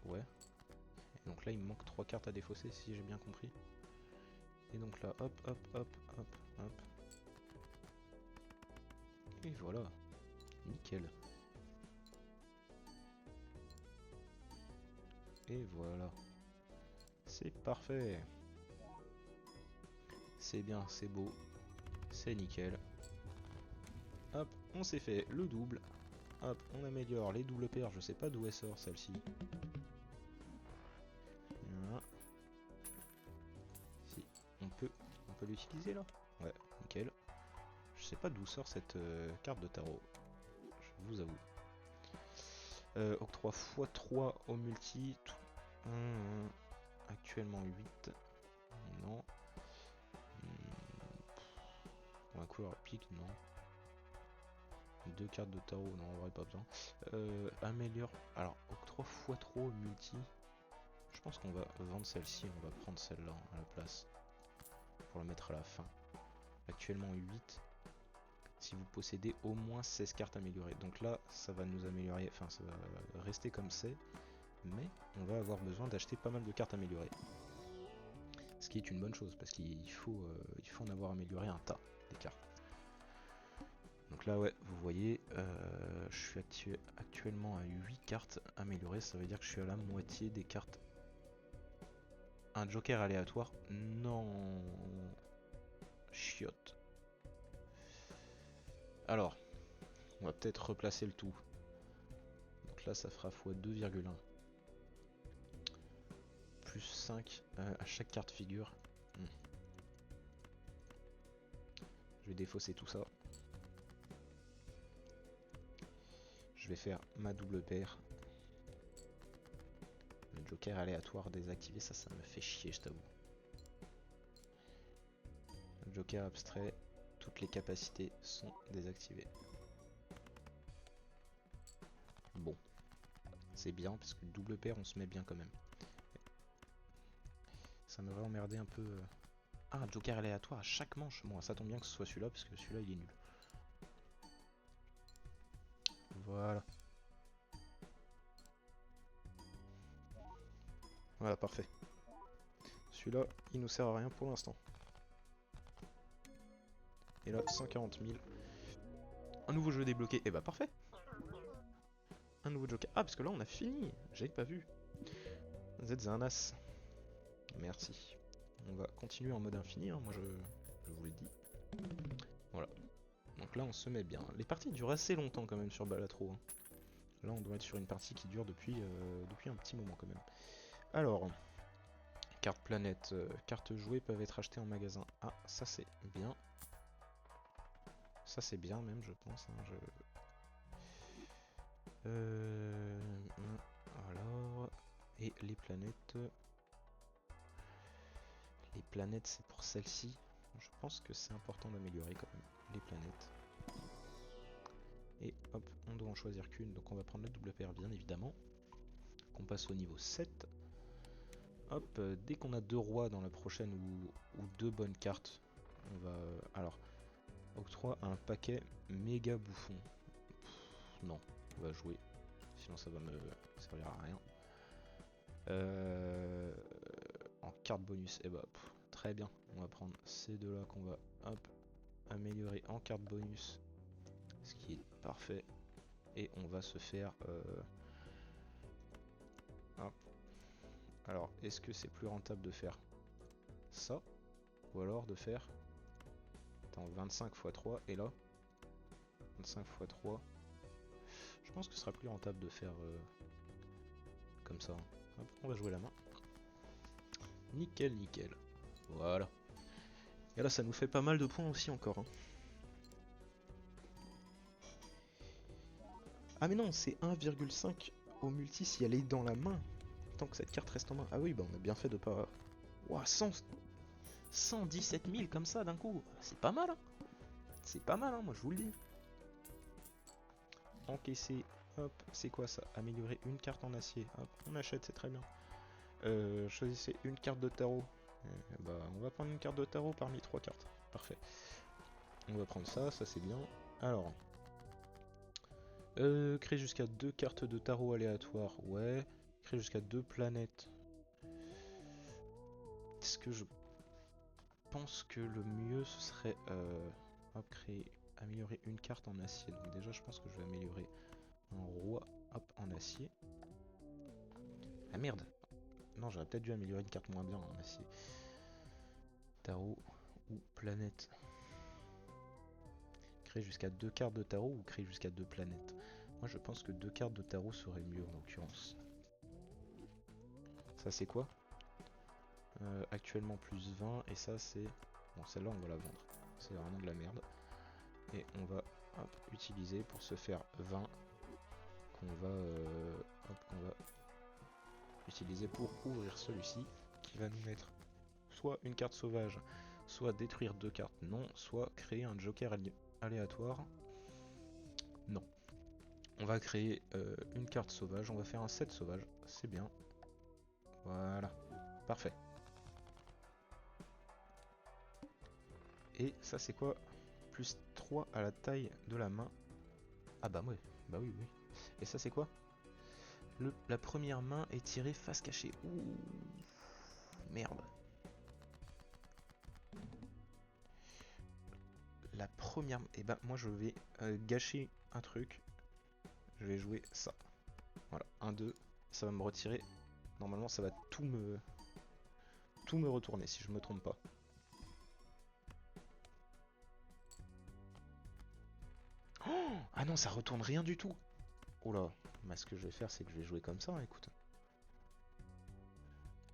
Ouais. Et donc là il me manque 3 cartes à défausser si j'ai bien compris. Et donc là hop hop hop hop hop. Et voilà. Nickel. Et voilà. C'est parfait. C'est bien, c'est beau. C'est nickel. Hop, on s'est fait le double. Hop, on améliore les doubles paires. Je sais pas d'où elle sort celle-ci. Voilà. Si, on peut l'utiliser là. Ouais, nickel. Je sais pas d'où sort cette carte de tarot. Je vous avoue. Octroi x3 au multi. Actuellement 8. Non. Pour la couleur pique, non. 2 cartes de tarot, non, on aurait pas besoin. Améliore. Alors, octroi x3 au multi. Je pense qu'on va vendre celle-ci, on va prendre celle-là à la place. Pour la mettre à la fin. Actuellement 8. Si vous possédez au moins 16 cartes améliorées. Donc là, ça va nous améliorer, enfin ça va rester comme c'est. Mais on va avoir besoin d'acheter pas mal de cartes améliorées. Ce qui est une bonne chose, parce qu'il faut en avoir amélioré un tas des cartes. Donc là ouais, vous voyez, je suis actuellement à 8 cartes améliorées, ça veut dire que je suis à la moitié des cartes. Un joker aléatoire? Non. Chiotte. Alors, on va peut-être replacer le tout. Donc là ça fera x 2,1. Plus 5 à chaque carte figure. Je vais défausser tout ça. Je vais faire ma double paire. Le joker aléatoire désactivé, ça me fait chier, je t'avoue. Le joker abstrait, toutes les capacités sont désactivées. Bon, c'est bien parce que double paire on se met bien quand même. Ça m'aurait emmerdé un peu. Ah, un joker aléatoire à chaque manche. Bon, ça tombe bien que ce soit celui-là parce que celui-là il est nul. Voilà. Voilà, parfait. Celui-là, il nous sert à rien pour l'instant. Et là, 140 000. Un nouveau jeu débloqué. Et bah parfait. Un nouveau joker. Ah, parce que là, on a fini. J'avais pas vu. Vous êtes un as. Merci. On va continuer en mode infini, hein. Moi je vous l'ai dit. Voilà. Donc là, on se met bien. Les parties durent assez longtemps quand même sur Balatro, hein. Là, on doit être sur une partie qui dure depuis un petit moment quand même. Alors, carte planète, cartes jouées peuvent être achetées en magasin. Ah, ça c'est bien. Ça c'est bien même, je pense, hein. Alors, et les planètes. Les planètes, c'est pour celle-ci. Je pense que c'est important d'améliorer quand même les planètes. Et hop, on doit en choisir qu'une, donc on va prendre la double paire bien évidemment. On passe au niveau 7. Hop, dès qu'on a 2 rois dans la prochaine ou 2 bonnes cartes, on va... alors, octroie un paquet méga bouffon. Non, on va jouer, sinon ça va me servir à rien. En carte bonus, et bah très bien, on va prendre ces deux là qu'on va hop améliorer en carte bonus, ce qui est parfait. Et on va se faire hop. Alors est-ce que c'est plus rentable de faire ça ou alors de faire 25 x 3 et là 25 x 3. Je pense que ce sera plus rentable de faire comme ça. Hop, on va jouer la main. Nickel, nickel. Voilà. Et là, ça nous fait pas mal de points aussi encore, hein. Ah mais non, c'est 1,5 au multi si elle est dans la main. Tant que cette carte reste en main. Ah oui, bah on a bien fait de pas... Ouah, 117 000 comme ça d'un coup. C'est pas mal, hein. C'est pas mal, hein, moi je vous le dis. Encaisser, hop, c'est quoi ça? Améliorer une carte en acier. Hop, on achète, c'est très bien. Choisissez une carte de tarot. Bah, on va prendre une carte de tarot parmi 3 cartes. Parfait. On va prendre ça, ça c'est bien. Alors, créer jusqu'à 2 cartes de tarot aléatoires, ouais. Créer jusqu'à 2 planètes. Est-ce que je pense que le mieux ce serait hop, améliorer une carte en acier. Donc déjà je pense que je vais améliorer un roi hop en acier. Ah merde. Non, j'aurais peut-être dû améliorer une carte moins bien en acier. Tarot ou planète. Créer jusqu'à 2 cartes de tarot ou créer jusqu'à 2 planètes. Moi je pense que 2 cartes de tarot serait mieux en l'occurrence. Ça c'est quoi? Actuellement plus 20 et ça c'est... Bon, celle-là on va la vendre. C'est vraiment de la merde. Et on va hop, utiliser pour se faire 20 qu'on va utiliser pour ouvrir celui-ci qui va nous mettre soit une carte sauvage, soit détruire 2 cartes non, soit créer un joker aléatoire. Non. On va créer une carte sauvage, on va faire un 7 sauvage, c'est bien. Voilà, parfait. Et ça c'est quoi? Plus 3 à la taille de la main. Ah bah ouais, bah oui, oui. Et ça c'est quoi? La première main est tirée face cachée. Ouh, merde. La première... Et bah moi je vais gâcher un truc. Je vais jouer ça. Voilà, 1, 2. Ça va me retirer. Normalement ça va tout me retourner si je me trompe pas. Oh, ah non, ça retourne rien du tout. Oh là, bah, ce que je vais faire c'est que je vais jouer comme ça, hein, écoute.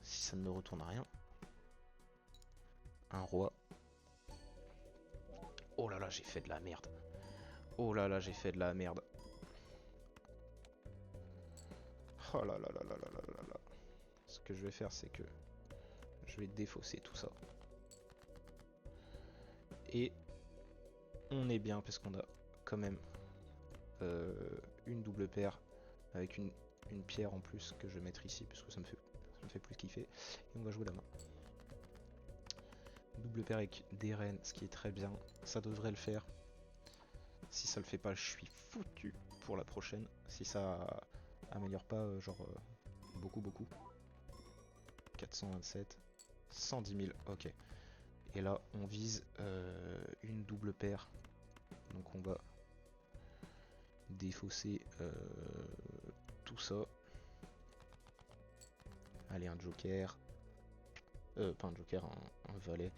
Si ça ne me retourne rien. Un roi. Oh là là, j'ai fait de la merde. Oh là là, j'ai fait de la merde. Oh là là là là là là là là. Ce que je vais faire, c'est que je vais défausser tout ça. Et On est bien parce qu'on a quand même une double paire avec une pierre en plus que je vais mettre ici parce que ça me fait plus kiffer. Et on va jouer la main. Double paire avec des reines, ce qui est très bien. Ça devrait le faire. Si ça le fait pas, je suis foutu pour la prochaine. Si ça améliore pas, beaucoup. 427, 110 000, ok. Et là, on vise une double paire. Donc on va défausser tout ça. Allez, un joker. Pas un joker, un valet.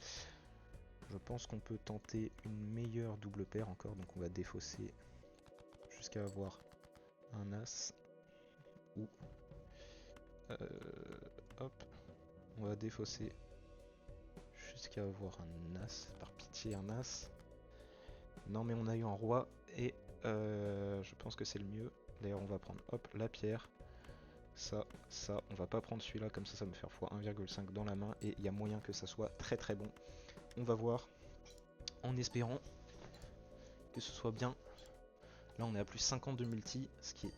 Je pense qu'on peut tenter une meilleure double paire encore. Donc on va défausser jusqu'à avoir un as. Ou... hop. On va défausser jusqu'à avoir un as. Par pitié, un as. Non mais on a eu un roi et je pense que c'est le mieux. D'ailleurs on va prendre hop la pierre. Ça, on va pas prendre celui-là comme ça me fait x1,5 dans la main et il y a moyen que ça soit très très bon. On va voir en espérant que ce soit bien. Là on est à plus 50 de multi, ce qui est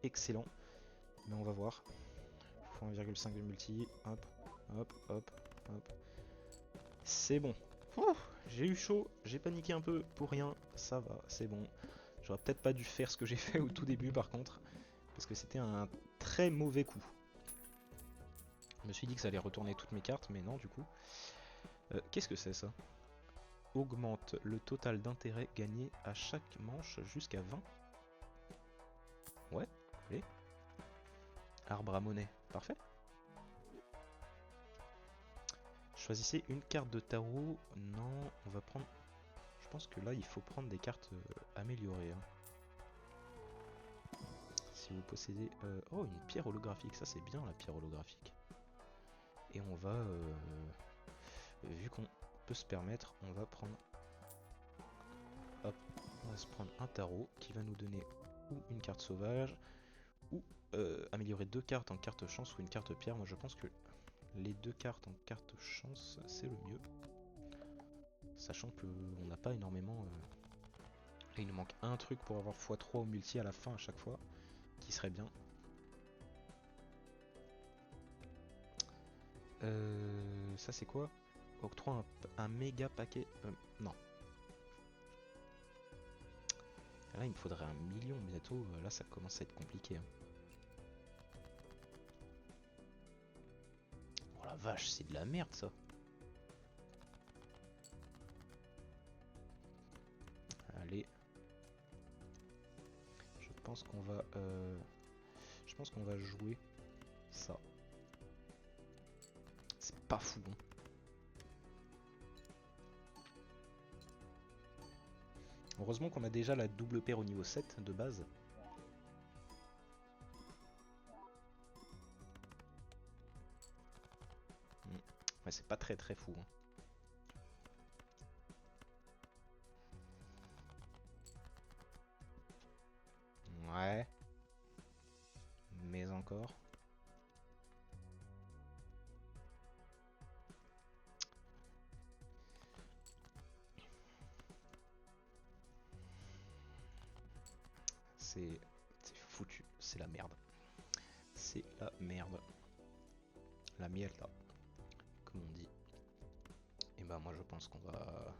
excellent. Mais on va voir. x1,5 de multi, hop, hop, hop, hop. C'est bon. J'ai eu chaud, j'ai paniqué un peu pour rien, ça va, c'est bon. J'aurais peut-être pas dû faire ce que j'ai fait au tout début par contre, parce que c'était un très mauvais coup. Je me suis dit que ça allait retourner toutes mes cartes, mais non du coup. Qu'est-ce que c'est ça? Augmente le total d'intérêt gagné à chaque manche jusqu'à 20. Ouais, allez. Arbre à monnaie, parfait. Choisissez une carte de tarot. Non, on va prendre... Je pense que là, il faut prendre des cartes améliorées. Hein. Si vous possédez... Oh, une pierre holographique. Ça, c'est bien, la pierre holographique. Et on va... vu qu'on peut se permettre, on va prendre... Hop, on va se prendre un tarot qui va nous donner ou une carte sauvage, ou améliorer 2 cartes en carte chance ou une carte pierre. Moi, je pense que les 2 cartes en carte chance, c'est le mieux. Sachant qu'on n'a pas énormément... Et il nous manque un truc pour avoir x3 au multi à la fin à chaque fois, qui serait bien. Ça c'est quoi? Octroie un méga paquet... non. Là il me faudrait 1 million bientôt, là ça commence à être compliqué. Hein. Oh la vache, c'est de la merde ça. Allez. Je pense qu'on va jouer ça. C'est pas fou. Hein. Heureusement qu'on a déjà la double paire au niveau 7 de base. Ouais, c'est pas très très fou. Hein. Ouais. Mais encore. C'est foutu. C'est la merde. C'est la merde. La mierda. Comme on dit. Et bah moi je pense qu'on va...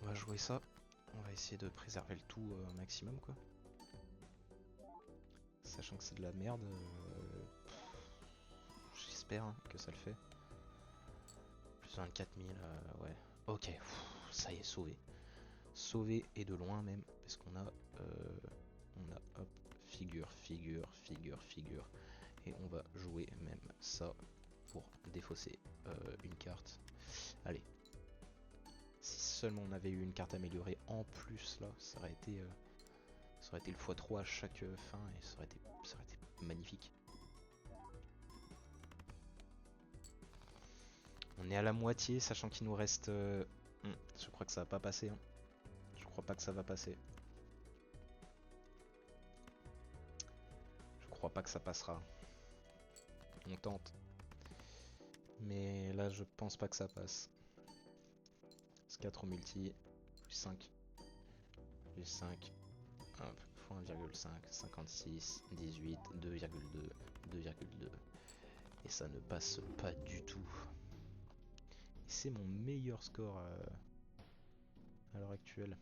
On va jouer ça. On va essayer de préserver le tout au maximum quoi. Sachant que c'est de la merde. J'espère hein, que ça le fait. Plus 24 000, ouais. Ok, ça y est, sauvé. Sauvé et de loin même. Parce qu'on a... hop, figure. Et on va jouer même ça pour défausser une carte. Allez. Si seulement on avait eu une carte améliorée en plus là, ça aurait été le x3 à chaque fin et ça aurait été magnifique. On est à la moitié, sachant qu'il nous reste... je crois que ça va pas passer. Hein. Je crois pas que ça va passer. Je crois pas que ça passera. On tente. Mais là, je pense pas que ça passe. Ce 4 au multi. 5. J'ai 5. Hop, fois 1,5, 56, 18, 2,2, 2,2. Et ça ne passe pas du tout. C'est mon meilleur score à l'heure actuelle.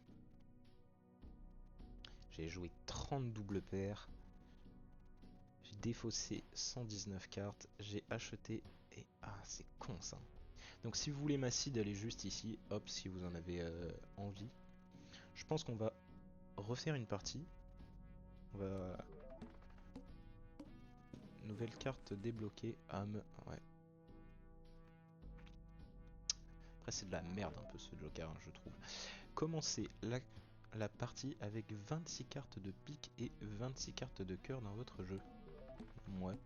J'ai joué 30 doubles paires. J'ai défaussé 119 cartes. J'ai acheté... Et... Ah, c'est con ça. Donc si vous voulez ma seed, elle est juste ici. Hop, si vous en avez envie. Je pense qu'on va refaire une partie. On va... Nouvelle carte débloquée. Âme. Ouais. Après c'est de la merde un peu ce joker, hein, je trouve. Commencez la partie avec 26 cartes de pique et 26 cartes de cœur dans votre jeu. Ouais.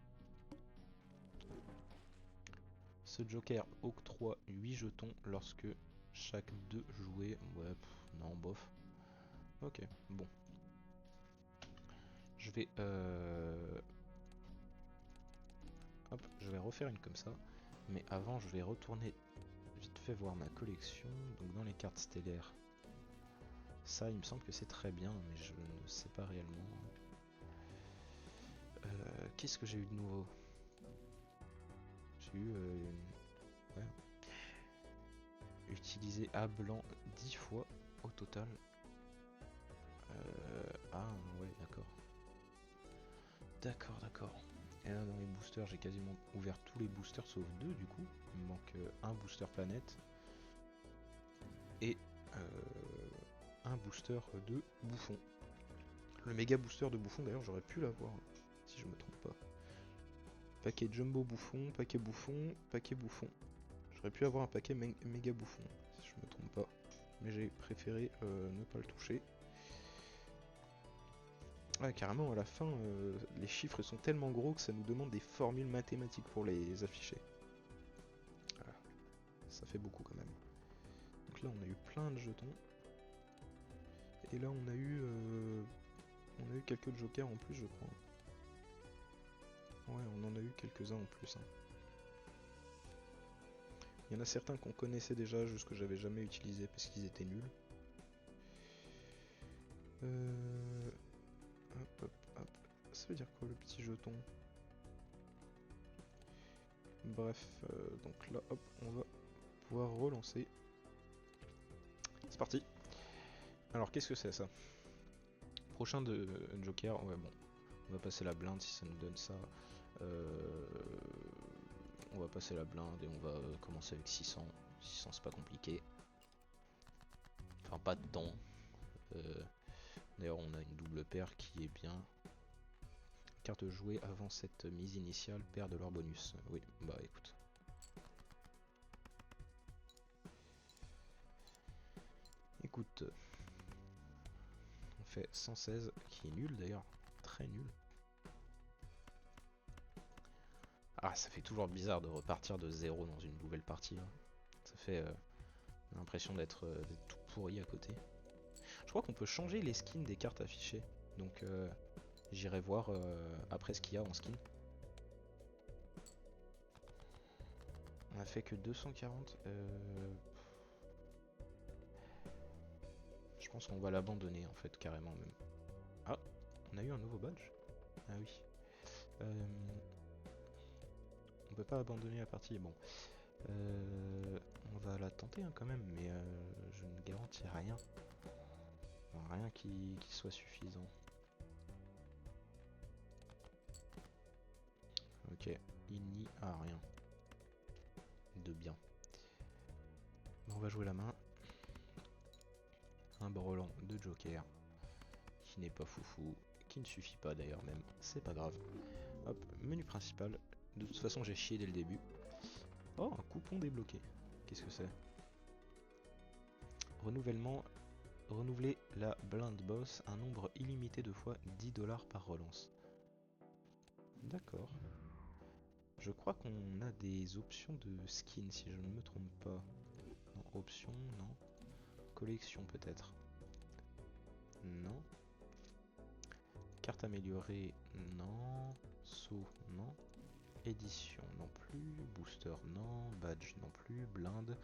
Ce joker octroie 8 jetons lorsque chaque 2 joués... Ouais, non, bof. Ok, bon. Je vais... Hop, je vais refaire une comme ça. Mais avant, je vais retourner vite fait voir ma collection. Donc dans les cartes stellaires. Ça, il me semble que c'est très bien, mais je ne sais pas réellement. Qu'est-ce que j'ai eu de nouveau? J'ai eu... ouais. Utiliser A blanc 10 fois au total. Ah ouais, d'accord. D'accord. Et là dans les boosters, j'ai quasiment ouvert tous les boosters sauf 2 du coup. Il me manque un booster planète et un booster de bouffon. Le méga booster de bouffon d'ailleurs j'aurais pu l'avoir si je me trompe pas. Paquet jumbo bouffon, paquet bouffon, paquet bouffon. J'aurais pu avoir un paquet méga bouffon si je me trompe pas. Mais j'ai préféré ne pas le toucher. Ouais, carrément, à la fin, les chiffres sont tellement gros que ça nous demande des formules mathématiques pour les afficher. Voilà. Ça fait beaucoup quand même. Donc là, on a eu plein de jetons. Et là, on a eu quelques jokers en plus, je crois. Ouais, on en a eu quelques-uns en plus. Hein. Il y en a certains qu'on connaissait déjà, juste que j'avais jamais utilisé parce qu'ils étaient nuls. Hop. Ça veut dire quoi le petit jeton? Bref, donc là, hop, on va pouvoir relancer. C'est parti. Alors, qu'est-ce que c'est ça? Prochain de Joker, ouais bon, on va passer la blinde si ça nous donne ça. On va passer la blinde et on va commencer avec 600. 600 c'est pas compliqué. Enfin pas de temps. D'ailleurs on a une double paire qui est bien. Carte jouée avant cette mise initiale perd de leur bonus. Oui, bah écoute. Écoute. On fait 116 qui est nul d'ailleurs. Très nul. Ah, ça fait toujours bizarre de repartir de zéro dans une nouvelle partie. Là. Ça fait l'impression d'être tout pourri à côté. Je crois qu'on peut changer les skins des cartes affichées. Donc j'irai voir après ce qu'il y a en skin. On a fait que 240. Je pense qu'on va l'abandonner en fait carrément même. Ah, on a eu un nouveau badge. Ah oui. On peut pas abandonner la partie. Bon. On va la tenter hein, quand même, mais je ne garantis rien. Rien qui soit suffisant. Ok, il n'y a rien de bien. Bon, on va jouer la main. Un brelan de Joker qui n'est pas foufou, qui ne suffit pas d'ailleurs même, c'est pas grave. Hop, menu principal. De toute façon j'ai chié dès le début. Oh, un coupon débloqué. Qu'est-ce que c'est? Renouvellement. Renouveler la blind boss un nombre illimité de fois 10 $ par relance. D'accord. Je crois qu'on a des options de skin si je ne me trompe pas. Non, options, non. Collection peut-être. Non. Carte améliorée, non. Saut, non. Édition, non plus. Booster, non. Badge, non plus. Blinde.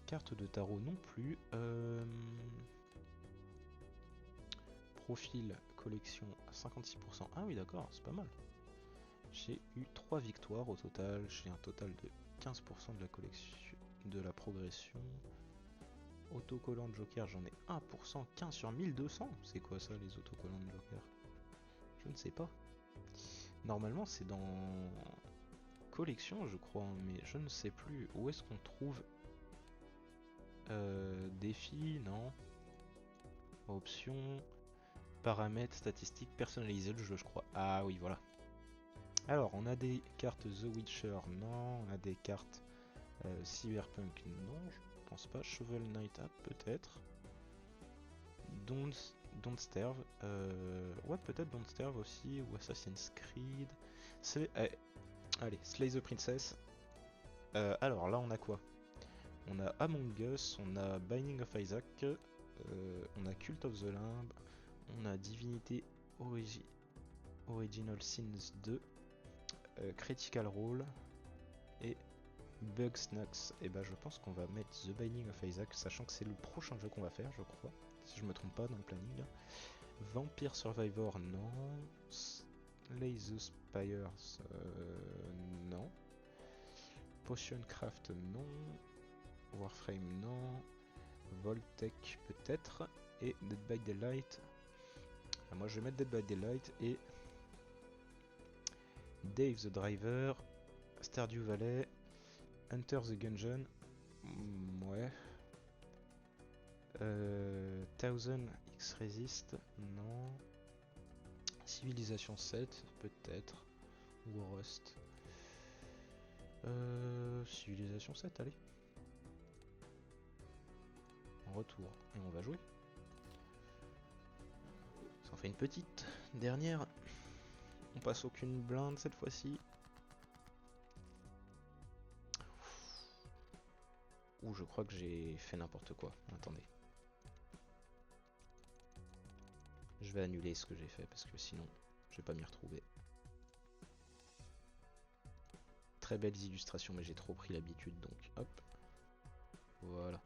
Carte de tarot non plus. Profil, collection à 56%. Ah oui d'accord, c'est pas mal. J'ai eu 3 victoires au total. J'ai un total de 15% de la collection, de la progression. Autocollant de Joker, j'en ai 1%, 15 sur 1200. C'est quoi ça les autocollants de Joker? Je ne sais pas. Normalement c'est dans collection je crois, mais je ne sais plus. Où est-ce qu'on trouve défi, non. Options, paramètres, statistiques, personnalisés le jeu je crois. Ah oui voilà. Alors on a des cartes The Witcher, non. On a des cartes Cyberpunk, non je pense pas. Shovel Knight, ah, peut-être. Don't Starve, ouais peut-être Don't Starve aussi, ou Assassin's Creed. Allez, Slay the Princess. Alors là on a quoi? On a Among Us, on a Binding of Isaac, on a Cult of the Lamb, on a Divinity Original Sins 2, Critical Role et Bugsnax. Et bah je pense qu'on va mettre The Binding of Isaac, sachant que c'est le prochain jeu qu'on va faire je crois, si je me trompe pas dans le planning. Vampire Survivor, non. Slay the Spires, non. Potion Craft, non. Warframe, non. Voltech, peut-être. Et Dead by Daylight. Moi, je vais mettre Dead by Daylight et Dave the Driver, Stardew Valley, Enter the Gungeon. Ouais. Thousand X Resist, non. Civilisation 7, peut-être. Ou Rust. Civilisation 7, allez. En retour. Et on va jouer. Ça en fait une petite. Dernière. On passe aucune blinde cette fois-ci. Ouh, je crois que j'ai fait n'importe quoi. Attendez. Je vais annuler ce que j'ai fait parce que sinon, je vais pas m'y retrouver. Très belles illustrations, mais j'ai trop pris l'habitude, donc hop. Voilà.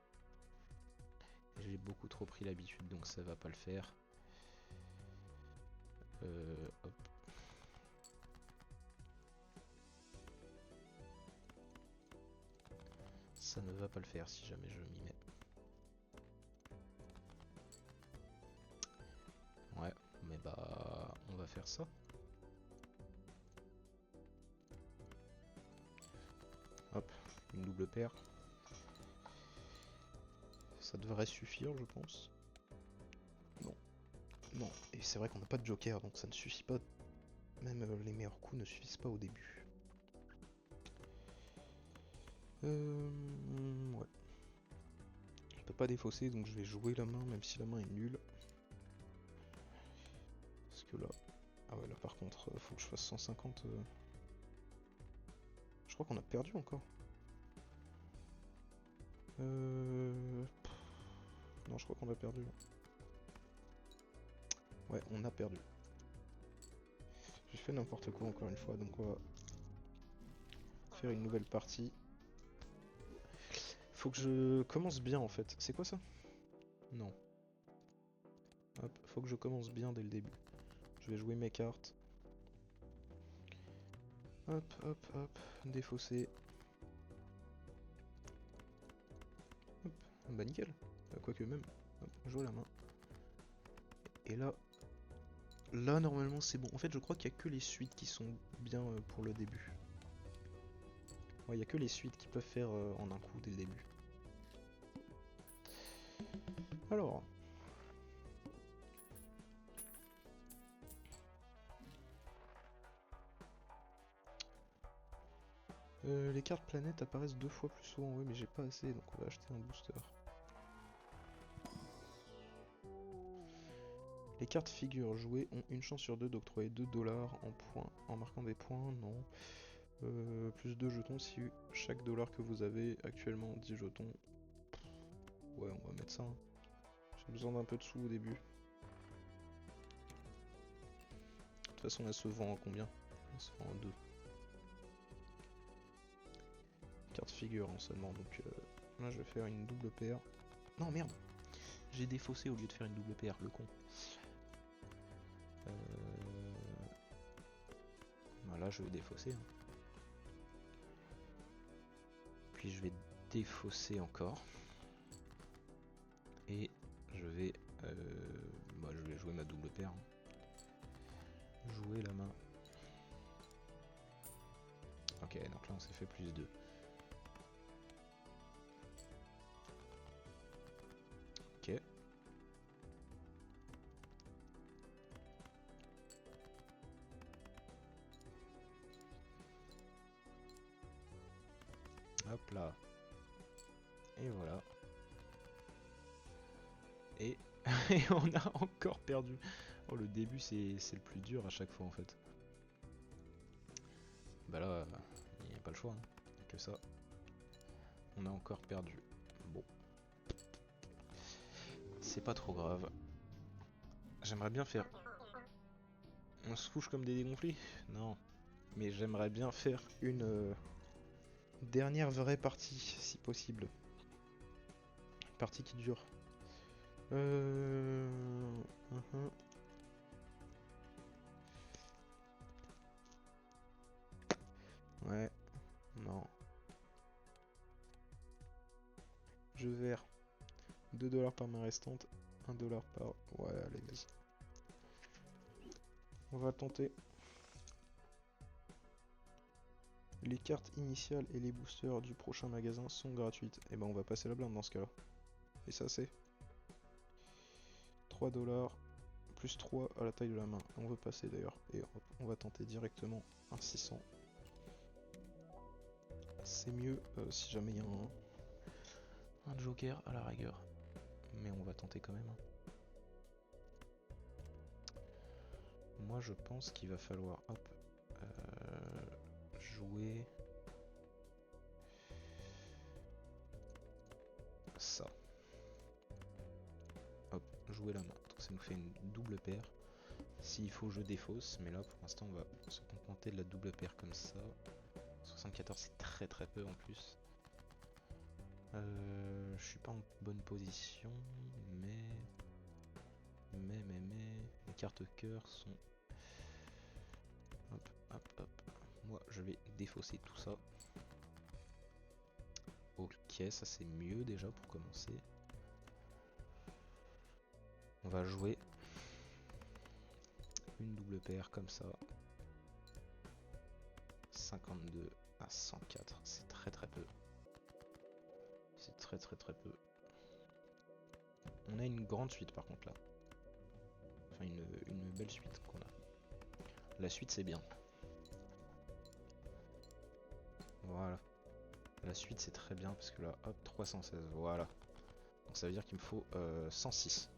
J'ai beaucoup trop pris l'habitude, donc ça va pas le faire. Hop. Ça ne va pas le faire si jamais je m'y mets. Ouais, mais bah on va faire ça. Hop, une double paire. Ça devrait suffire je pense. Non. Non, et c'est vrai qu'on n'a pas de joker donc ça ne suffit pas. Même les meilleurs coups ne suffisent pas au début. Ouais. Je peux pas défausser donc je vais jouer la main même si la main est nulle. Parce que là... Ah ouais là par contre faut que je fasse 150... Je crois qu'on a perdu encore. Non je crois qu'on a perdu. Ouais on a perdu. J'ai fait n'importe quoi encore une fois donc on va faire une nouvelle partie. Faut que je commence bien en fait. C'est quoi ça? Non. Hop, faut que je commence bien dès le début. Je vais jouer mes cartes. Hop, hop, hop, défausser. Hop, bah nickel. Quoique même. Hop, jouer la main. Et là... Là normalement c'est bon. En fait je crois qu'il n'y a que les suites qui sont bien pour le début. Ouais, il n'y a que les suites qui peuvent faire en un coup dès le début. Alors... les cartes planètes apparaissent 2 fois plus souvent, oui mais j'ai pas assez donc on va acheter un booster. Les cartes figures jouées ont une chance sur 2 d'octroyer 2 dollars en points, en marquant des points, non. Plus 2 jetons si chaque dollar que vous avez, actuellement 10 jetons. Ouais on va mettre ça. Hein. J'ai besoin d'un peu de sous au début. De toute façon elle se vend en combien? Elle se vend en 2. Carte figure hein, seulement donc Là je vais faire une double paire. Non merde, j'ai défaussé au lieu de faire une double paire, le con. Voilà, je vais défausser. Hein. Puis je vais défausser encore. Et je vais jouer ma double paire. Hein. Jouer la main. Ok, donc là on s'est fait plus 2. Ok. Hop là. Et voilà. Et, et on a encore perdu. Oh, le début c'est le plus dur à chaque fois en fait. Bah là, il n'y a pas le choix. Hein. Que ça. On a encore perdu. Bon. C'est pas trop grave. J'aimerais bien faire... On se couche comme des dégonflés? Non. Mais j'aimerais bien faire une dernière vraie partie, si possible. Une partie qui dure. Ouais. Non. Je verrai. 2$ par main restante. 1$ par... Ouais, allez, vas-y. On va tenter. Les cartes initiales et les boosters du prochain magasin sont gratuites. Et ben on va passer la blinde dans ce cas-là. Et ça c'est 3$ plus 3 à la taille de la main. On veut passer d'ailleurs. Et on va tenter directement un 600. C'est mieux si jamais il y a un joker à la rigueur. Mais on va tenter quand même. Moi je pense qu'il va falloir jouer ça. Hop, jouer la main. Donc ça nous fait une double paire. S'il faut je défausse, mais là pour l'instant on va se contenter de la double paire comme ça. 74 c'est très très peu en plus. Je suis pas en bonne position, mais les cartes cœur sont... Hop, hop, hop. Moi je vais défausser tout ça. Ok, ça c'est mieux déjà pour commencer. On va jouer une double paire comme ça. 52 à 104, c'est très très peu. C'est très très très peu. On a une grande suite par contre là. Enfin une belle suite qu'on a. La suite c'est bien. Voilà. La suite c'est très bien parce que là, hop, 316, voilà. Donc ça veut dire qu'il me faut 106.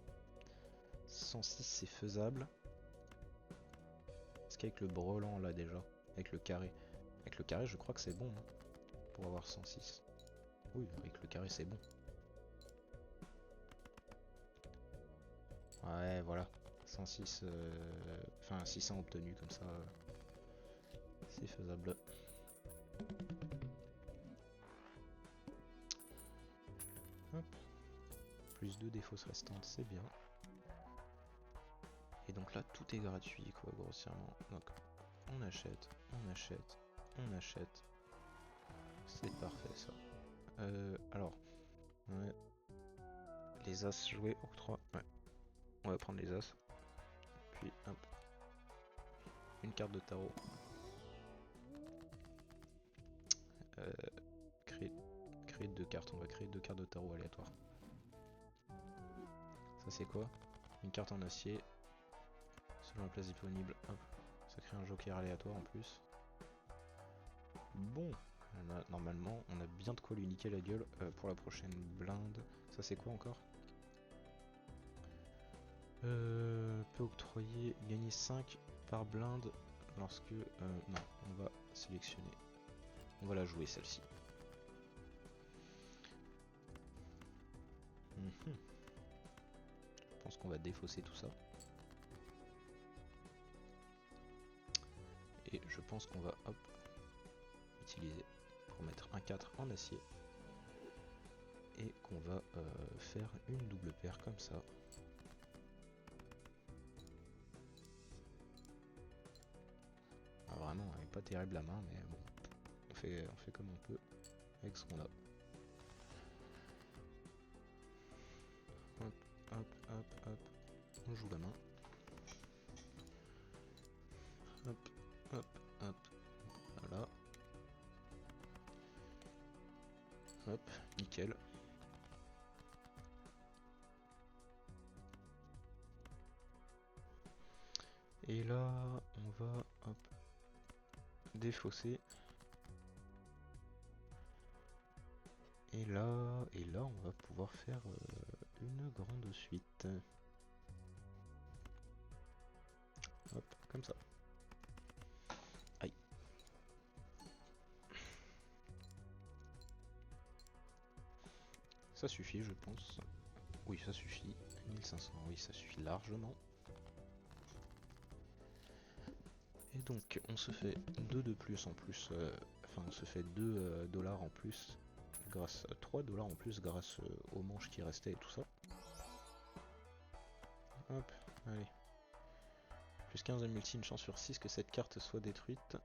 106 c'est faisable. Parce qu'avec le brelan là déjà, avec le carré je crois que c'est bon hein, pour avoir 106. Oui, avec le carré c'est bon. Ouais, voilà. 106, enfin 600 obtenus comme ça, c'est faisable. Hop. Plus 2 défausses restantes, c'est bien. Et donc là, tout est gratuit, quoi, grossièrement. Donc, on achète, on achète, on achète. C'est parfait, ça. Alors, ouais. Les as joués, octroi. Ouais. On va prendre les as. Puis, hop. Une carte de tarot. Créer 2 cartes. On va créer 2 cartes de tarot aléatoires. Ça, c'est quoi? Une carte en acier. Selon la place disponible. Hop. Ça crée un joker aléatoire en plus. Bon. Normalement, on a bien de quoi lui niquer la gueule pour la prochaine blinde. Ça, c'est quoi encore? Peut octroyer, gagner 5 par blinde lorsque... non, on va sélectionner. On va la jouer celle-ci. Je pense qu'on va défausser tout ça. Et je pense qu'on va hop utiliser pour mettre un 4 en acier. et qu'on va faire une double paire comme ça. Ah, vraiment, elle est pas terrible la main, mais bon, on fait comme on peut avec ce qu'on a. Hop, hop, hop, hop, on joue la main. Hop, hop, hop, voilà. Hop, nickel. Et là, on va hop, défausser. Et là, on va pouvoir faire une grande suite. Hop, comme ça. Aïe. Ça suffit, je pense. Oui, ça suffit. 1500, oui, ça suffit largement. Et donc, on se fait 2 de plus en plus. Enfin, on se fait 2 dollars en plus. Grâce à 3 dollars en plus grâce aux manches qui restaient et tout ça. Hop, allez. Plus 15 de multi, une chance sur 6 que cette carte soit détruite.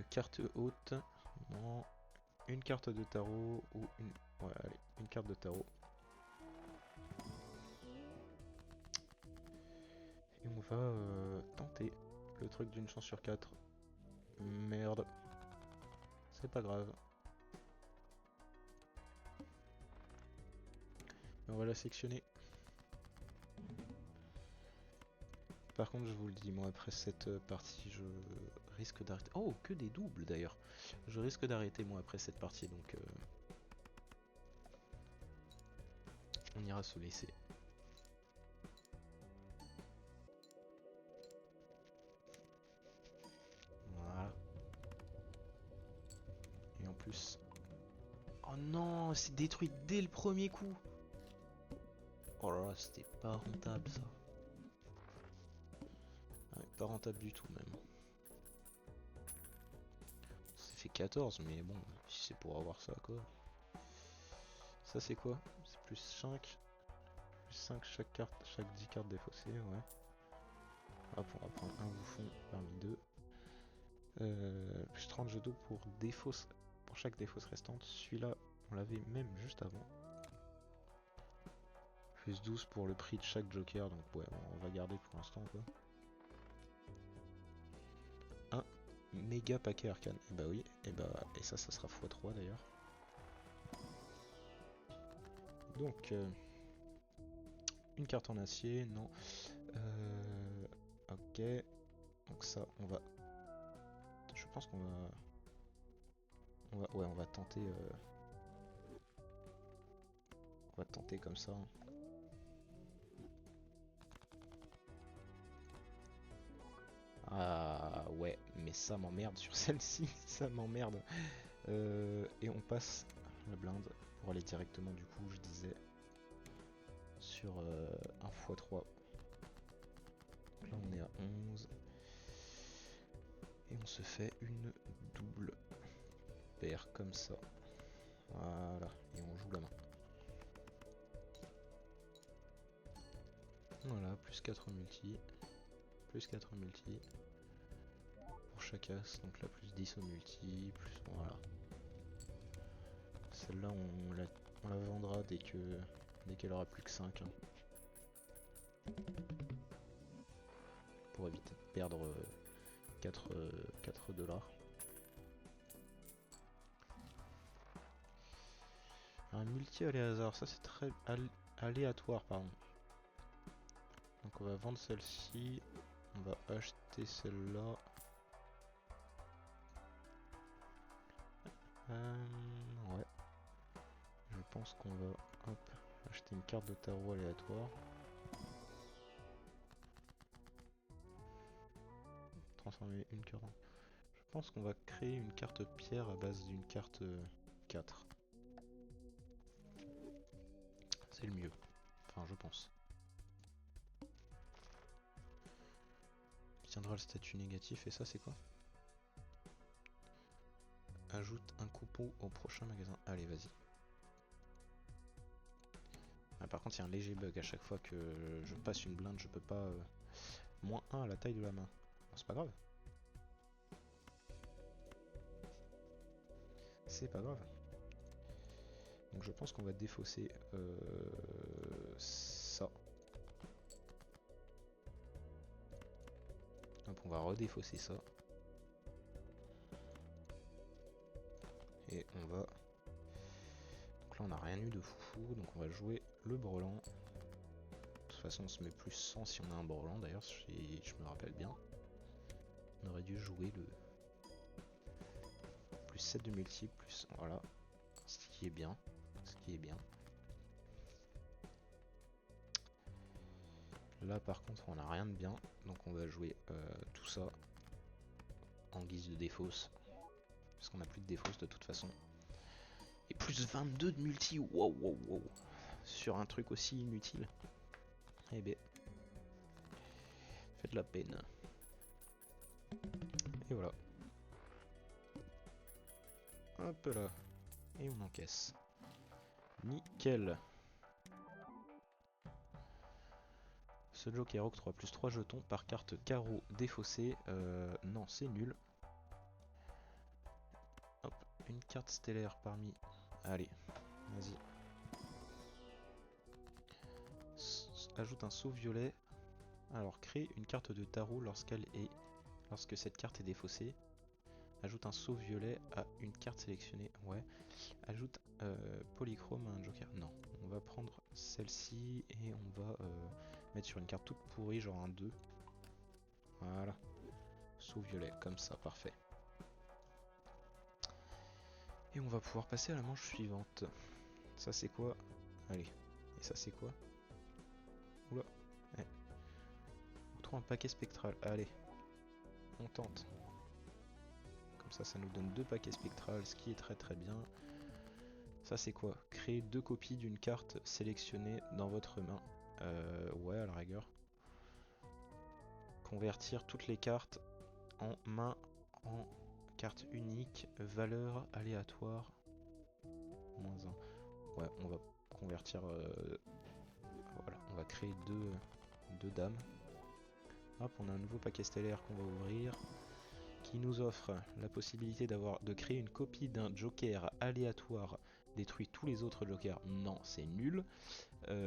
Carte haute. Non. Une carte de tarot ou une... Ouais, allez, une carte de tarot. Et on va tenter le truc d'une chance sur 4. Merde. C'est pas grave. Et on va la sectionner. Par contre, je vous le dis, moi après cette partie, je risque d'arrêter. Oh, que des doubles d'ailleurs. Je risque d'arrêter moi après cette partie, donc on ira se laisser. Voilà. Et en plus... Oh non, c'est détruit dès le premier coup. Oh là là, c'était pas rentable ça. Ouais, pas rentable du tout même. Ça fait 14, mais bon, si c'est pour avoir ça quoi. Ça c'est quoi? C'est plus 5. Plus 5 chaque carte, chaque 10 cartes défaussées, ouais. Hop, on va prendre un bouffon parmi deux. Plus 30 jeux d'eau pour chaque défausse restante. Celui-là, on l'avait même juste avant. Plus 12 pour le prix de chaque joker, donc ouais, on va garder pour l'instant quoi. Un méga paquet arcane. Et bah oui, et ça sera x3 d'ailleurs. Donc, une carte en acier, non. Ok, donc ça, on va... Je pense qu'on va... Ouais, on va tenter... On va tenter comme ça. Ah ouais, mais ça m'emmerde sur celle-ci, ça m'emmerde. Et on passe la blinde pour aller directement du coup, je disais, sur un x3. Là on est à 11. Et on se fait une double paire comme ça. Voilà, et on joue la main. Voilà, plus 4 multi. Plus 4 multi. Pour chaque as, donc là plus 10 au multi. Plus, voilà. Celle-là on la vendra dès qu'elle aura plus que 5. Hein. Pour éviter de perdre 4 dollars. Un multi aléatoire, ça c'est très aléatoire, pardon. Donc on va vendre celle-ci, on va acheter celle-là. Ouais. Je pense qu'on va acheter une carte de tarot aléatoire. Transformer une carte. Je pense qu'on va créer une carte pierre à base d'une carte 4. C'est le mieux. Enfin, je pense. Tiendra le statut négatif, et ça c'est quoi? Ajoute un coupon au prochain magasin. Allez, vas-y. par contre il y a un léger bug à chaque fois que je passe une blinde, je peux pas... moins 1 à la taille de la main. Bon, c'est pas grave. C'est pas grave. Donc je pense qu'on va défausser ça. Hop, on va redéfausser ça. Et on va... Donc là on n'a rien eu de foufou, donc on va jouer le brelan. De toute façon on se met plus 100 si on a un brelan d'ailleurs, si je me rappelle bien. On aurait dû jouer le... plus 7 de multi, plus... Voilà. Ce qui est bien. Ce qui est bien. Là par contre on n'a rien de bien, donc on va jouer tout ça en guise de défausse. Parce qu'on n'a plus de défausse de toute façon. Et plus 22 de multi, wow wow wow. Sur un truc aussi inutile. Eh ben. Faites de la peine. Et voilà. Hop là. Et on encaisse. Nickel. Ce joker octroie plus 3 jetons par carte carreau défaussé. Non, c'est nul. Hop, une carte stellaire parmi... Allez, vas-y. Ajoute un saut violet. Alors, crée une carte de tarot lorsque cette carte est défaussée. Ajoute un saut violet à une carte sélectionnée. Ouais. Ajoute polychrome à un joker. Non. On va prendre celle-ci et on va mettre sur une carte toute pourrie, genre un 2. Voilà. Saut violet, comme ça, parfait. Et on va pouvoir passer à la manche suivante. Ça c'est quoi? Allez. Et ça c'est quoi? Oula. Ouais. On trouve un paquet spectral. Allez. On tente. Comme ça nous donne 2 paquets spectrales, ce qui est très très bien. Ça c'est quoi? Créer 2 copies d'une carte sélectionnée dans votre main. Ouais, à la rigueur. Convertir toutes les cartes en main en carte unique, valeur aléatoire. -1. Ouais, on va convertir... voilà, on va créer 2 dames. Hop, on a un nouveau paquet stellaire qu'on va ouvrir, qui nous offre la possibilité de créer une copie d'un joker aléatoire, détruit tous les autres jokers. Non, c'est nul.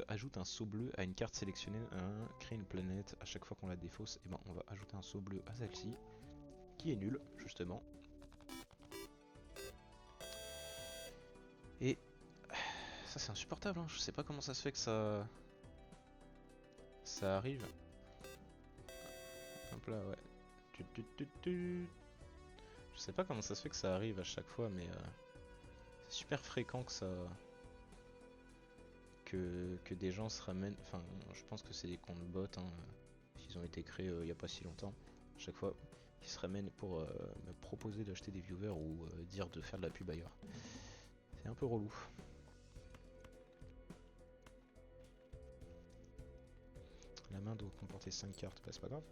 Ajoute un saut bleu à une carte sélectionnée, crée une planète. À chaque fois qu'on la défausse, et ben on va ajouter un saut bleu à celle-ci, qui est nul, justement. Et ça c'est insupportable, hein. Je sais pas comment ça se fait que ça arrive. Hop là, ouais. Je sais pas comment ça se fait que ça arrive à chaque fois, mais c'est super fréquent que ça... Que des gens se ramènent... Enfin, je pense que c'est des comptes bots, hein. Ils ont été créés il y a pas si longtemps. À chaque fois, ils se ramènent pour me proposer d'acheter des viewers ou dire de faire de la pub ailleurs. C'est un peu relou. La main doit comporter 5 cartes, bah, c'est pas grave.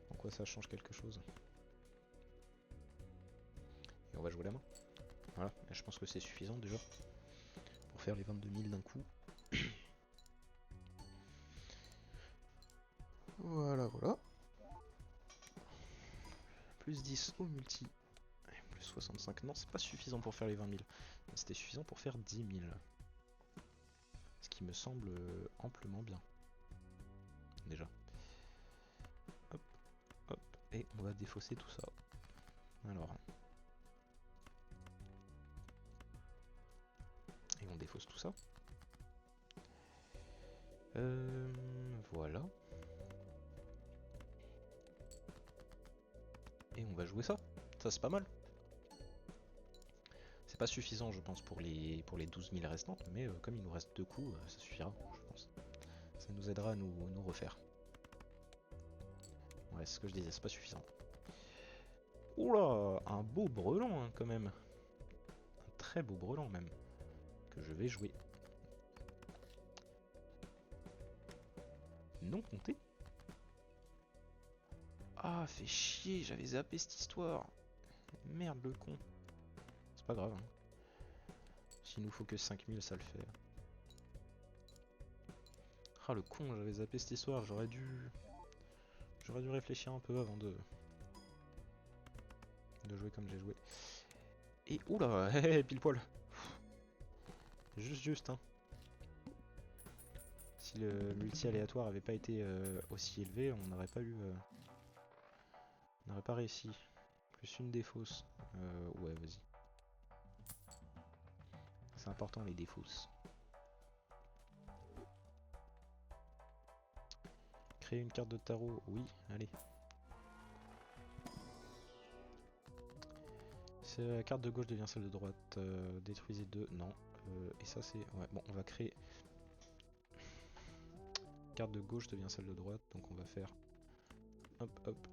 En quoi ça change quelque chose? Et on va jouer la main. Voilà, et je pense que c'est suffisant déjà pour faire les 22 000 d'un coup. Voilà, voilà. Plus 10 au multi. Plus 65. Non, c'est pas suffisant pour faire les 20 000. C'était suffisant pour faire 10 000. Ce qui me semble amplement bien. Déjà. Hop, hop. Et on va défausser tout ça. Alors. Et on défausse tout ça. Voilà. Et on va jouer ça. Ça c'est pas mal. C'est pas suffisant je pense pour les 12 000 restantes, mais comme il nous reste 2 coups, ça suffira je pense. Ça nous aidera à nous refaire. Ouais, c'est ce que je disais, c'est pas suffisant. Oula, un beau brelan hein, quand même. Un très beau brelan même. Que je vais jouer. Non compté. Ah, fait chier, j'avais zappé cette histoire. Merde le con. C'est pas grave. Hein. S'il nous faut que 5000, ça le fait. Ah le con, j'avais zappé cette histoire, j'aurais dû réfléchir un peu avant de jouer comme j'ai joué. Et oula, pile poil. Juste hein. Si le multi aléatoire avait pas été aussi élevé, on n'aurait pas eu... on n'aurait pas réussi. Plus une défausse. Ouais, vas-y. C'est important les défausses. Créer une carte de tarot, oui, allez. Si la carte de gauche devient celle de droite, détruisez deux, non. Et ça c'est... Ouais, bon, on va créer... Carte de gauche devient celle de droite, donc on va faire... Hop, hop.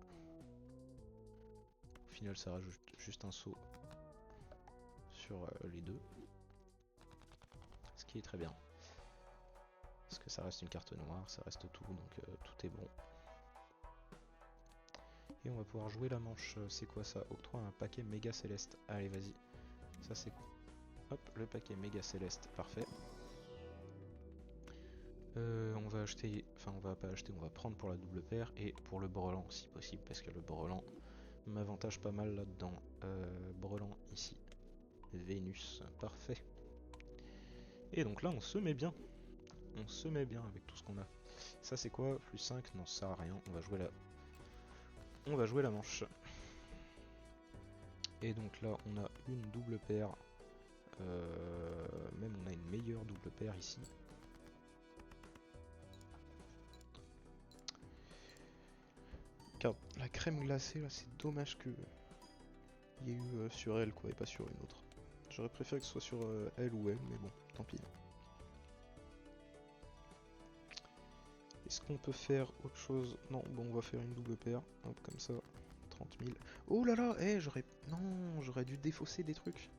Au final, ça rajoute juste un saut sur les deux. Ce qui est très bien. Parce que ça reste une carte noire, ça reste tout, donc tout est bon. Et on va pouvoir jouer la manche. C'est quoi ça? Octroie un paquet méga céleste. Allez, vas-y. Ça c'est... Hop, le paquet méga céleste, parfait. On va acheter... Enfin, on va pas acheter, on va prendre pour la double paire et pour le brelan si possible, parce que le brelan m'avantage pas mal là-dedans. Brelan ici. Vénus, parfait. Et donc là, on se met bien. On se met bien avec tout ce qu'on a. Ça c'est quoi? Plus 5? Non, ça sert à rien. On va jouer la manche. Et donc là, on a une double paire. Même on a une meilleure double paire ici. Car la crème glacée là, c'est dommage que il y ait eu sur elle quoi et pas sur une autre. J'aurais préféré que ce soit sur elle ou elle, mais bon, tant pis. Est-ce qu'on peut faire autre chose? Non, bon, on va faire une double paire. Hop, comme ça. 30 000. Oh là là, j'aurais... Non, j'aurais dû défausser des trucs.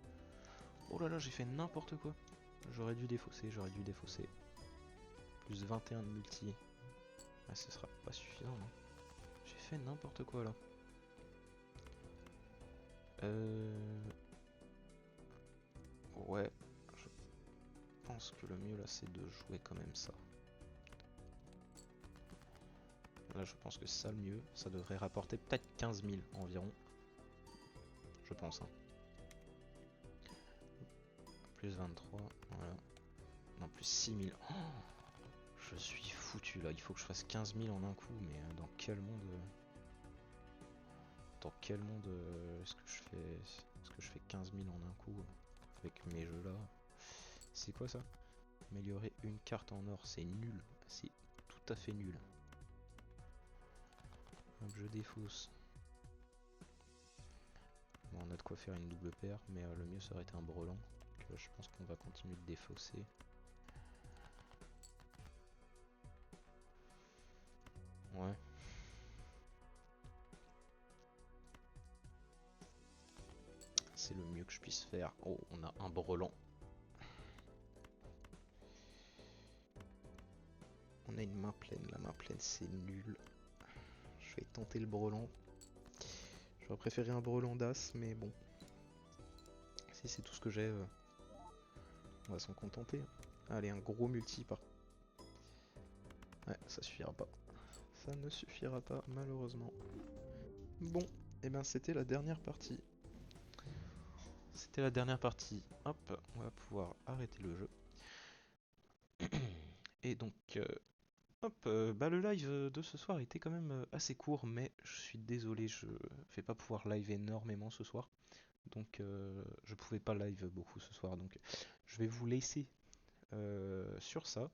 Oh là là, j'ai fait n'importe quoi. J'aurais dû défausser. Plus 21 de multi. Ah, ce sera pas suffisant, non? J'ai fait n'importe quoi, là. Ouais. Je pense que le mieux, là, c'est de jouer quand même ça. Là, je pense que c'est ça le mieux. Ça devrait rapporter peut-être 15 000 environ. Je pense, hein. Plus 23, voilà. Non, plus 6 000. Oh, je suis foutu, là. Il faut que je fasse 15 000 en un coup, mais dans quel monde... Dans quel monde est-ce que je fais 15 000 en un coup avec mes jeux là? C'est quoi ça? Améliorer une carte en or, c'est nul. C'est tout à fait nul. Hop, je défausse. Bon, on a de quoi faire une double paire, mais le mieux ça aurait été un brelan. Donc, je pense qu'on va continuer de défausser. Ouais. C'est le mieux que je puisse faire. Oh, on a un brelan. On a une main pleine. La main pleine, c'est nul. Je vais tenter le brelan. J'aurais préféré un brelan d'as, mais bon. Si c'est tout ce que j'ai, on va s'en contenter. Allez, un gros multi par... Ouais, ça suffira pas. Ça ne suffira pas, malheureusement. Bon, et ben c'était la dernière partie. C'était la dernière partie. Hop, on va pouvoir arrêter le jeu. Et donc, hop, bah le live de ce soir était quand même assez court, mais je suis désolé, je vais pas pouvoir live énormément ce soir. Donc, je pouvais pas live beaucoup ce soir, donc je vais vous laisser sur ça.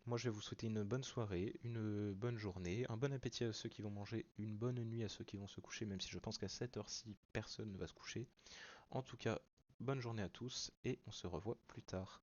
Moi, je vais vous souhaiter une bonne soirée, une bonne journée, un bon appétit à ceux qui vont manger, une bonne nuit à ceux qui vont se coucher, même si je pense qu'à cette heure-ci, personne ne va se coucher. En tout cas, bonne journée à tous et on se revoit plus tard.